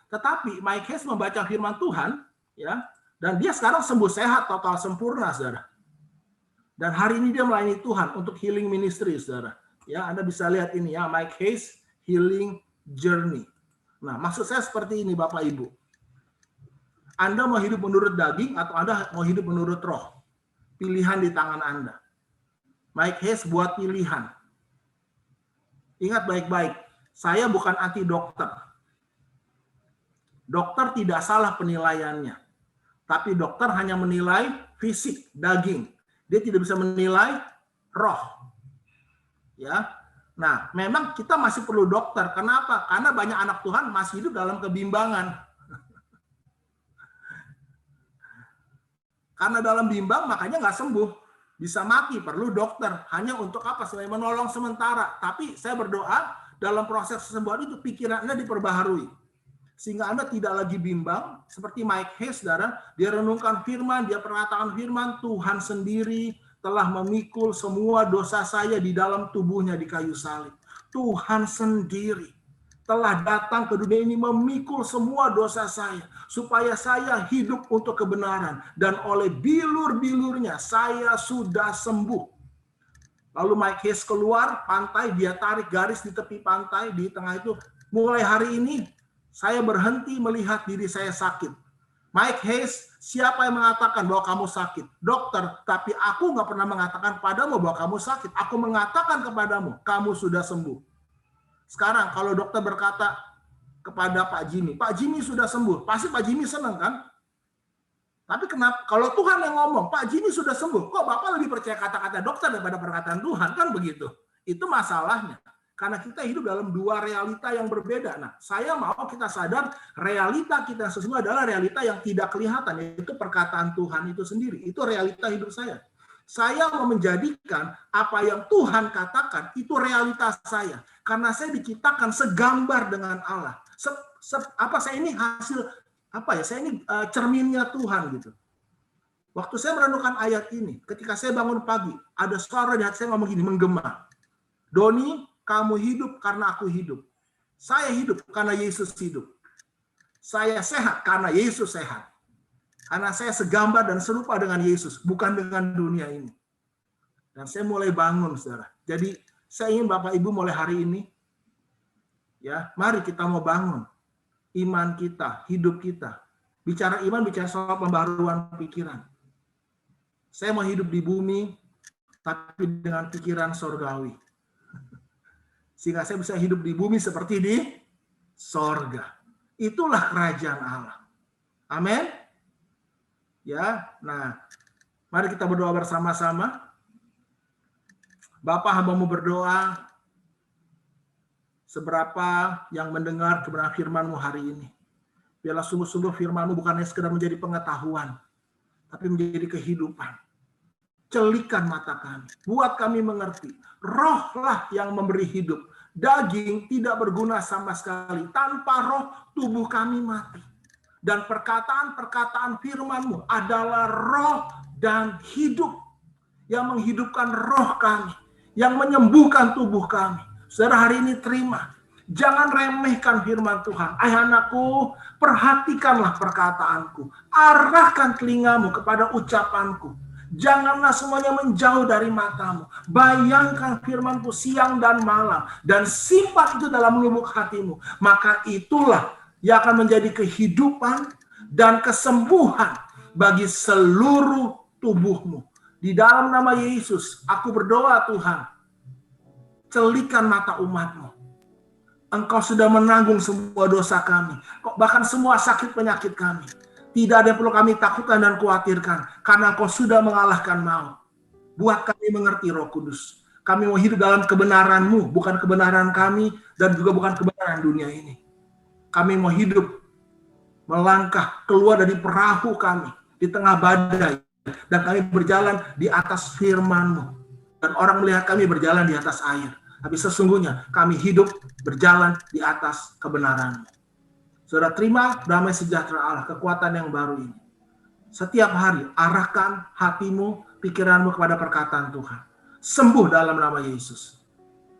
Tetapi Mike Hayes membaca firman Tuhan, ya, dan dia sekarang sembuh sehat, total sempurna, saudara. Dan hari ini dia melayani Tuhan untuk healing ministry, saudara. Ya, Anda bisa lihat ini ya, Mike Hayes Healing Journey. Nah, maksud saya seperti ini, Bapak Ibu. Anda mau hidup menurut daging atau Anda mau hidup menurut roh? Pilihan di tangan Anda. Mike Hayes buat pilihan. Ingat baik-baik, saya bukan anti dokter. Dokter tidak salah penilaiannya. Tapi dokter hanya menilai fisik, daging. Dia tidak bisa menilai roh. Ya. Nah, memang kita masih perlu dokter. Kenapa? Karena banyak anak Tuhan masih hidup dalam kebimbangan. Karena dalam bimbang makanya nggak sembuh. Bisa mati, perlu dokter. Hanya untuk apa? Selain menolong sementara. Tapi saya berdoa dalam proses kesembuhan itu pikiran Anda diperbaharui. Sehingga Anda tidak lagi bimbang. Seperti Mike Hayes, saudara. Dia renungkan firman, dia perkatakan firman, Tuhan sendiri telah memikul semua dosa saya di dalam tubuhnya di kayu salib. Tuhan sendiri telah datang ke dunia ini memikul semua dosa saya. Supaya saya hidup untuk kebenaran. Dan oleh bilur-bilurnya saya sudah sembuh. Lalu Mike Hayes keluar pantai, dia tarik garis di tepi pantai. Di tengah itu, mulai hari ini saya berhenti melihat diri saya sakit. Mike Hayes, siapa yang mengatakan bahwa kamu sakit? Dokter, tapi aku nggak pernah mengatakan padamu bahwa kamu sakit. Aku mengatakan kepadamu, kamu sudah sembuh. Sekarang kalau dokter berkata kepada Pak Jimmy sudah sembuh, pasti Pak Jimmy senang kan? Tapi kenapa? Kalau Tuhan yang ngomong, Pak Jimmy sudah sembuh, kok Bapak lebih percaya kata-kata dokter daripada perkataan Tuhan? Kan begitu. Itu masalahnya. Karena kita hidup dalam dua realita yang berbeda. Nah, saya mau kita sadar realita kita sesungguhnya adalah realita yang tidak kelihatan, yaitu perkataan Tuhan itu sendiri. Itu realita hidup saya. Saya mau menjadikan apa yang Tuhan katakan itu realitas saya. Karena saya diciptakan segambar dengan Allah. Saya ini hasil saya ini cerminnya Tuhan gitu. Waktu saya merenungkan ayat ini, ketika saya bangun pagi, ada suara di hati saya ngomong gini, menggema. Doni, kamu hidup karena aku hidup. Saya hidup karena Yesus hidup. Saya sehat karena Yesus sehat. Karena saya segambar dan serupa dengan Yesus, bukan dengan dunia ini. Dan saya mulai bangun, saudara. Jadi saya ingin Bapak Ibu mulai hari ini, ya, mari kita mau bangun iman kita, hidup kita. Bicara iman, bicara soal pembaharuan pikiran. Saya mau hidup di bumi, tapi dengan pikiran sorgawi. Sehingga saya bisa hidup di bumi seperti di sorga. Itulah kerajaan Allah. Amin. Ya, nah, mari kita berdoa bersama-sama. Bapa, hamba-Mu berdoa, seberapa yang mendengar kebenaran firman-Mu hari ini. Biarlah sungguh-sungguh firman-Mu bukan hanya sekedar menjadi pengetahuan, tapi menjadi kehidupan. Celikan mata kami, buat kami mengerti. Rohlah yang memberi hidup. Daging tidak berguna sama sekali. Tanpa roh, tubuh kami mati. Dan perkataan-perkataan firman-Mu adalah roh dan hidup. Yang menghidupkan roh kami. Yang menyembuhkan tubuh kami. Saudara, hari ini terima. Jangan remehkan firman Tuhan. Anakku, perhatikanlah perkataanku. Arahkan telingamu kepada ucapanku. Janganlah semuanya menjauh dari matamu. Bayangkan firmanku siang dan malam. Dan simpan itu dalam lubuk hatimu. Maka itulah yang akan menjadi kehidupan dan kesembuhan bagi seluruh tubuhmu. Di dalam nama Yesus, aku berdoa Tuhan. Celikan mata umat-Mu. Engkau sudah menanggung semua dosa kami. Bahkan semua sakit penyakit kami. Tidak ada yang perlu kami takutkan dan khawatirkan. Karena Engkau sudah mengalahkan maut. Buat kami mengerti Roh Kudus. Kami mau hidup dalam kebenaran-Mu. Bukan kebenaran kami. Dan juga bukan kebenaran dunia ini. Kami mau hidup. Melangkah keluar dari perahu kami. Di tengah badai. Dan kami berjalan di atas firman-Mu. Dan orang melihat kami berjalan di atas air. Tapi sesungguhnya kami hidup berjalan di atas kebenaran. Saudara, terima damai sejahtera Allah, kekuatan yang baru ini. Setiap hari arahkan hatimu, pikiranmu kepada perkataan Tuhan. Sembuh dalam nama Yesus.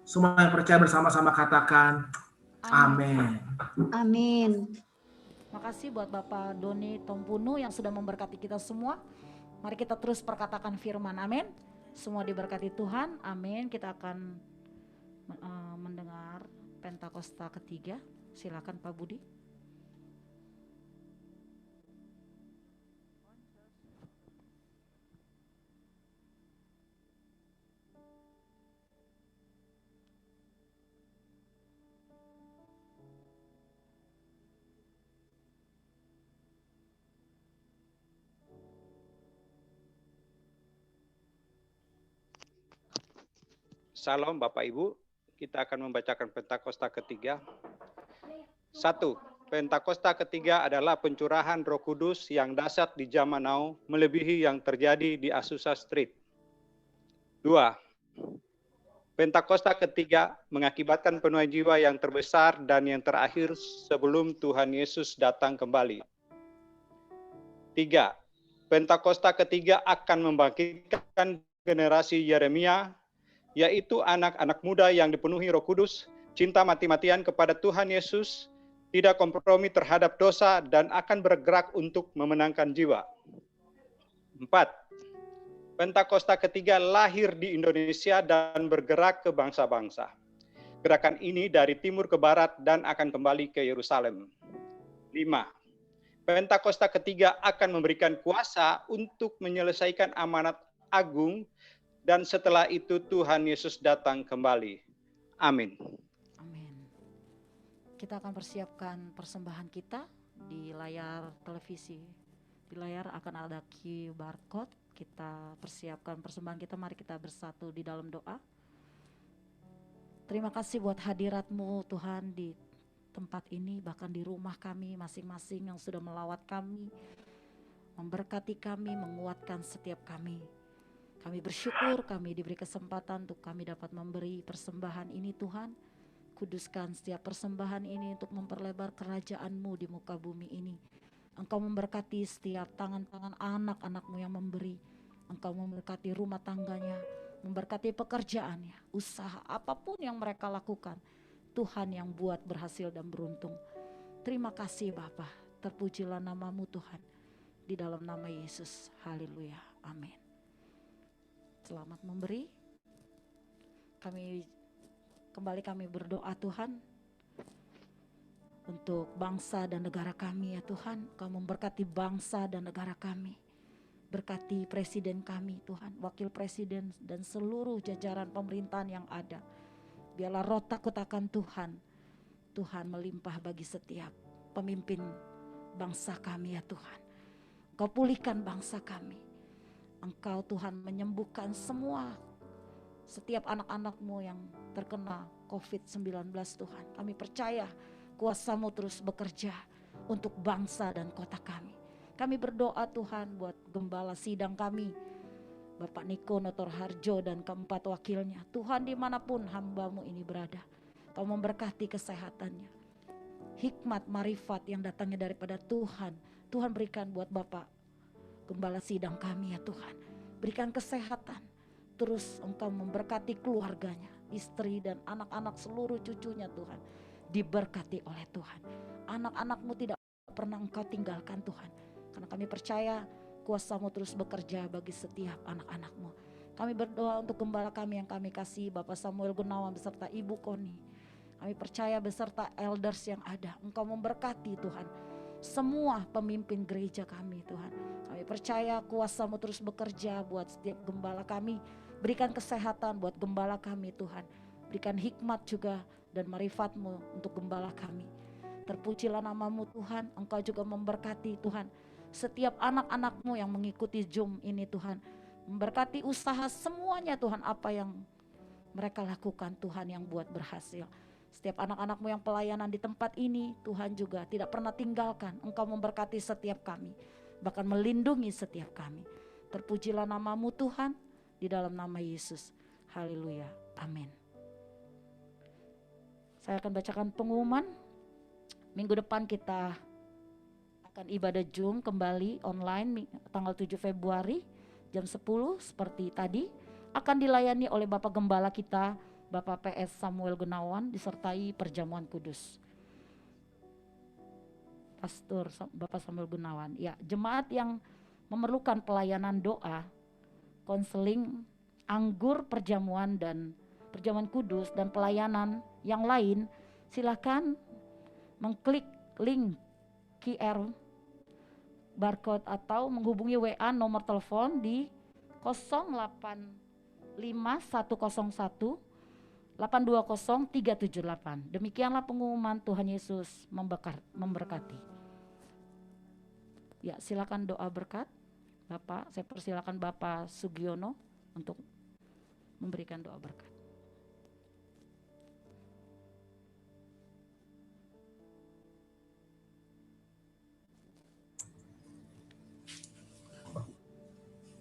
Semua yang percaya bersama-sama katakan amin. Amin. Makasih buat Bapak Doni Tompunu yang sudah memberkati kita semua. Mari kita terus perkatakan firman, amin. Semua diberkati Tuhan, amin. Kita akan mendengar Pentakosta ketiga. Silakan Pak Budi. Salam Bapak Ibu, kita akan membacakan Pentakosta ketiga. 1. Pentakosta ketiga adalah pencurahan Roh Kudus yang dahsyat di zaman now, melebihi yang terjadi di Azusa Street. 2. Pentakosta ketiga mengakibatkan penuaian jiwa yang terbesar dan yang terakhir sebelum Tuhan Yesus datang kembali. 3. Pentakosta ketiga akan membangkitkan generasi Yeremia, yaitu anak-anak muda yang dipenuhi Roh Kudus, cinta mati-matian kepada Tuhan Yesus, tidak kompromi terhadap dosa, dan akan bergerak untuk memenangkan jiwa. 4. Pentakosta ketiga lahir di Indonesia dan bergerak ke bangsa-bangsa. Gerakan ini dari timur ke barat dan akan kembali ke Yerusalem. 5. Pentakosta ketiga akan memberikan kuasa untuk menyelesaikan amanat agung, dan setelah itu Tuhan Yesus datang kembali. Amin. Amin. Kita akan persiapkan persembahan kita di layar televisi. Di layar akan ada QR code. Kita persiapkan persembahan kita. Mari kita bersatu di dalam doa. Terima kasih buat hadirat-Mu Tuhan di tempat ini, bahkan di rumah kami masing-masing yang sudah melawat kami, memberkati kami, menguatkan setiap kami. Kami bersyukur kami diberi kesempatan untuk kami dapat memberi persembahan ini Tuhan. Kuduskan setiap persembahan ini untuk memperlebar kerajaan-Mu di muka bumi ini. Engkau memberkati setiap tangan-tangan anak-anak-Mu yang memberi. Engkau memberkati rumah tangganya, memberkati pekerjaannya, usaha apapun yang mereka lakukan. Tuhan yang buat berhasil dan beruntung. Terima kasih Bapa, terpujilah nama-Mu Tuhan. Di dalam nama Yesus, haleluya, amin. Selamat memberi. Kami berdoa Tuhan untuk bangsa dan negara kami ya Tuhan. Kau memberkati bangsa dan negara kami. Berkati presiden kami Tuhan, wakil presiden dan seluruh jajaran pemerintahan yang ada. Biarlah roh takut akan Tuhan. Tuhan melimpah bagi setiap pemimpin bangsa kami ya Tuhan. Kau pulihkan bangsa kami. Engkau Tuhan menyembuhkan setiap anak-anak-Mu yang terkena COVID-19 Tuhan. Kami percaya kuasa-Mu terus bekerja untuk bangsa dan kota kami. Kami berdoa Tuhan buat gembala sidang kami, Bapak Niko Notor Harjo dan keempat wakilnya. Tuhan, dimanapun hamba-Mu ini berada, Kau memberkati kesehatannya. Hikmat, marifat yang datangnya daripada Tuhan, Tuhan berikan buat Bapak gembala sidang kami ya Tuhan. Berikan kesehatan. Terus Engkau memberkati keluarganya, istri dan anak-anak seluruh cucunya Tuhan. Diberkati oleh Tuhan. Anak-anak-Mu tidak pernah Engkau tinggalkan Tuhan. Karena kami percaya kuasa-Mu terus bekerja bagi setiap anak-anak-Mu. Kami berdoa untuk gembala kami yang kami kasih, Bapak Samuel Gunawan beserta Ibu Koni. Kami percaya beserta elders yang ada, Engkau memberkati Tuhan. Semua pemimpin gereja kami Tuhan. Kami percaya kuasa-Mu terus bekerja buat setiap gembala kami. Berikan kesehatan buat gembala kami Tuhan. Berikan hikmat juga dan marifat-Mu untuk gembala kami. Terpujilah nama-Mu Tuhan, Engkau juga memberkati Tuhan setiap anak-anak-Mu yang mengikuti Zoom ini Tuhan. Memberkati usaha semuanya Tuhan, apa yang mereka lakukan Tuhan yang buat berhasil. Setiap anak-anak-Mu yang pelayanan di tempat ini Tuhan juga tidak pernah tinggalkan. Engkau memberkati setiap kami, bahkan melindungi setiap kami. Terpujilah nama-Mu Tuhan, di dalam nama Yesus. Haleluya, amin. Saya akan bacakan pengumuman. Minggu depan kita akan ibadah Zoom kembali online tanggal 7 Februari jam 10 seperti tadi. Akan dilayani oleh Bapak Gembala kita, Bapak PS Samuel Gunawan, disertai perjamuan kudus. Pastor Bapak Samuel Gunawan. Ya, jemaat yang memerlukan pelayanan doa, konseling, anggur, perjamuan kudus dan pelayanan yang lain, silakan mengklik link QR barcode atau menghubungi WA nomor telepon di 085101 820 378. Demikianlah pengumuman. Tuhan Yesus memberkati. Ya, silakan doa berkat. Bapak, saya persilakan Bapak Sugiono untuk memberikan doa berkat.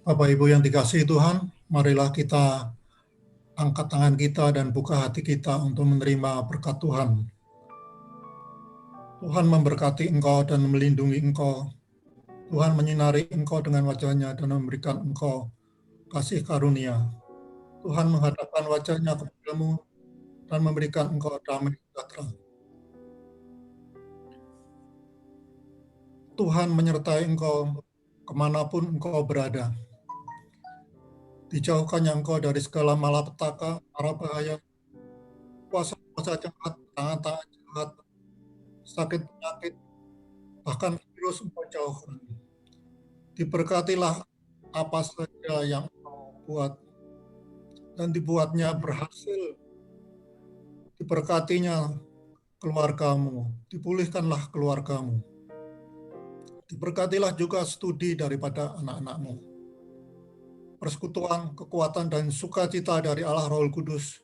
Bapak Ibu yang dikasihi Tuhan, marilah kita angkat tangan kita dan buka hati kita untuk menerima berkat Tuhan. Tuhan memberkati engkau dan melindungi engkau. Tuhan menyinari engkau dengan wajah-Nya dan memberikan engkau kasih karunia. Tuhan menghadapkan wajah-Nya kepadamu dan memberikan engkau damai sejahtera. Tuhan menyertai engkau kemanapun engkau berada. Dijauhkannya engkau dari segala malapetaka, mara bahaya, kuasa-kuasa jahat, tangan-tangan jahat, sakit penyakit, bahkan virus engkau jauhkan. Diberkatilah apa saja yang engkau buat, dan dibuatnya berhasil. Diberkatinya keluargamu, dipulihkanlah keluargamu. Diberkatilah juga studi daripada anak-anakmu. Persekutuan, kekuatan, dan sukacita dari Allah Roh Kudus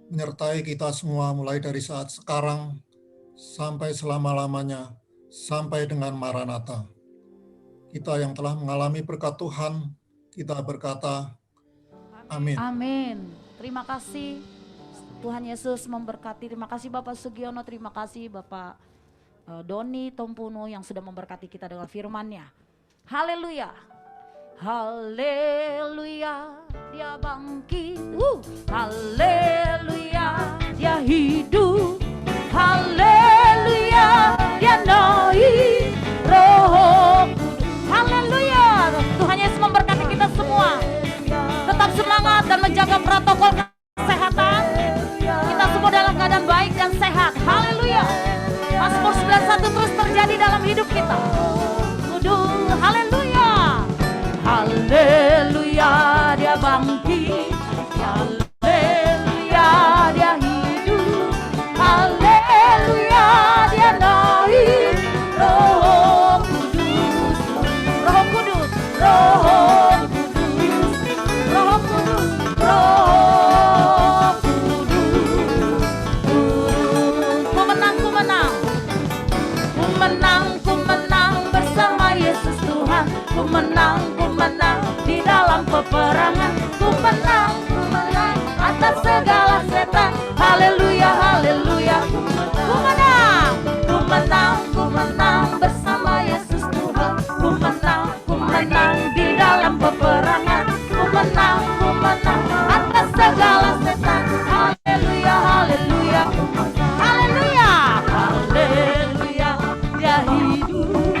menyertai kita semua mulai dari saat sekarang sampai selama-lamanya, sampai dengan Maranatha. Kita yang telah mengalami berkat Tuhan, kita berkata, amin. Amin. Terima kasih. Tuhan Yesus memberkati. Terima kasih Bapak Sugiono, terima kasih Bapak Doni Tompuno yang sudah memberkati kita dengan firman-Nya. Haleluya. Haleluya, Dia bangkit. Haleluya, Dia hidup. Haleluya, Dia naik Roh Kudus. Haleluya. Tuhan Yesus memberkati kita semua. Tetap semangat dan menjaga protokol kesehatan. Kita semua dalam keadaan baik dan sehat. Haleluya. Mazmur 91 terus terjadi dalam hidup kita. Kudus. Haleluya. Haleluya, Dia bangkit. Haleluya, Dia hidup. Haleluya, Dia naik Roh Kudus. Roh Kudus, Roh Kudus, Roh Kudus, Roh Kudus. Ku menang, ku menang, ku menang, ku menang bersama Yesus Tuhan. ku menang di dalam peperangan. Ku menang atas segala setan. Haleluya, haleluya. Ku menang bersama Yesus Tuhan. Ku menang di dalam peperangan. Ku menang atas segala setan. Haleluya, haleluya. Haleluya, haleluya. Dia hidup.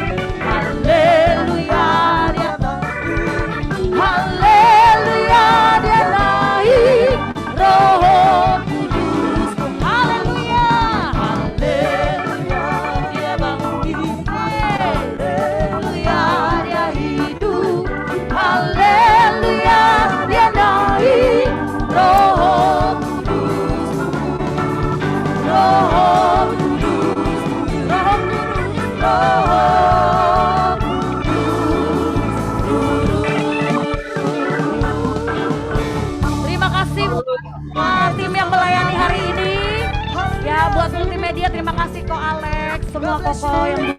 Haleluya, dia bangkit. Haleluya, dia naik. Roh Kudus. Haleluya, haleluya. Dia bangkit. Haleluya, dia hidup. Haleluya, dia naik. Roh Kudus. Roh Kudus. Roh Kudus. Roh Kudus. Terima kasih buat tim yang melayani hari ini. Ya, buat multimedia terima kasih Ko Alex, semua Koko yang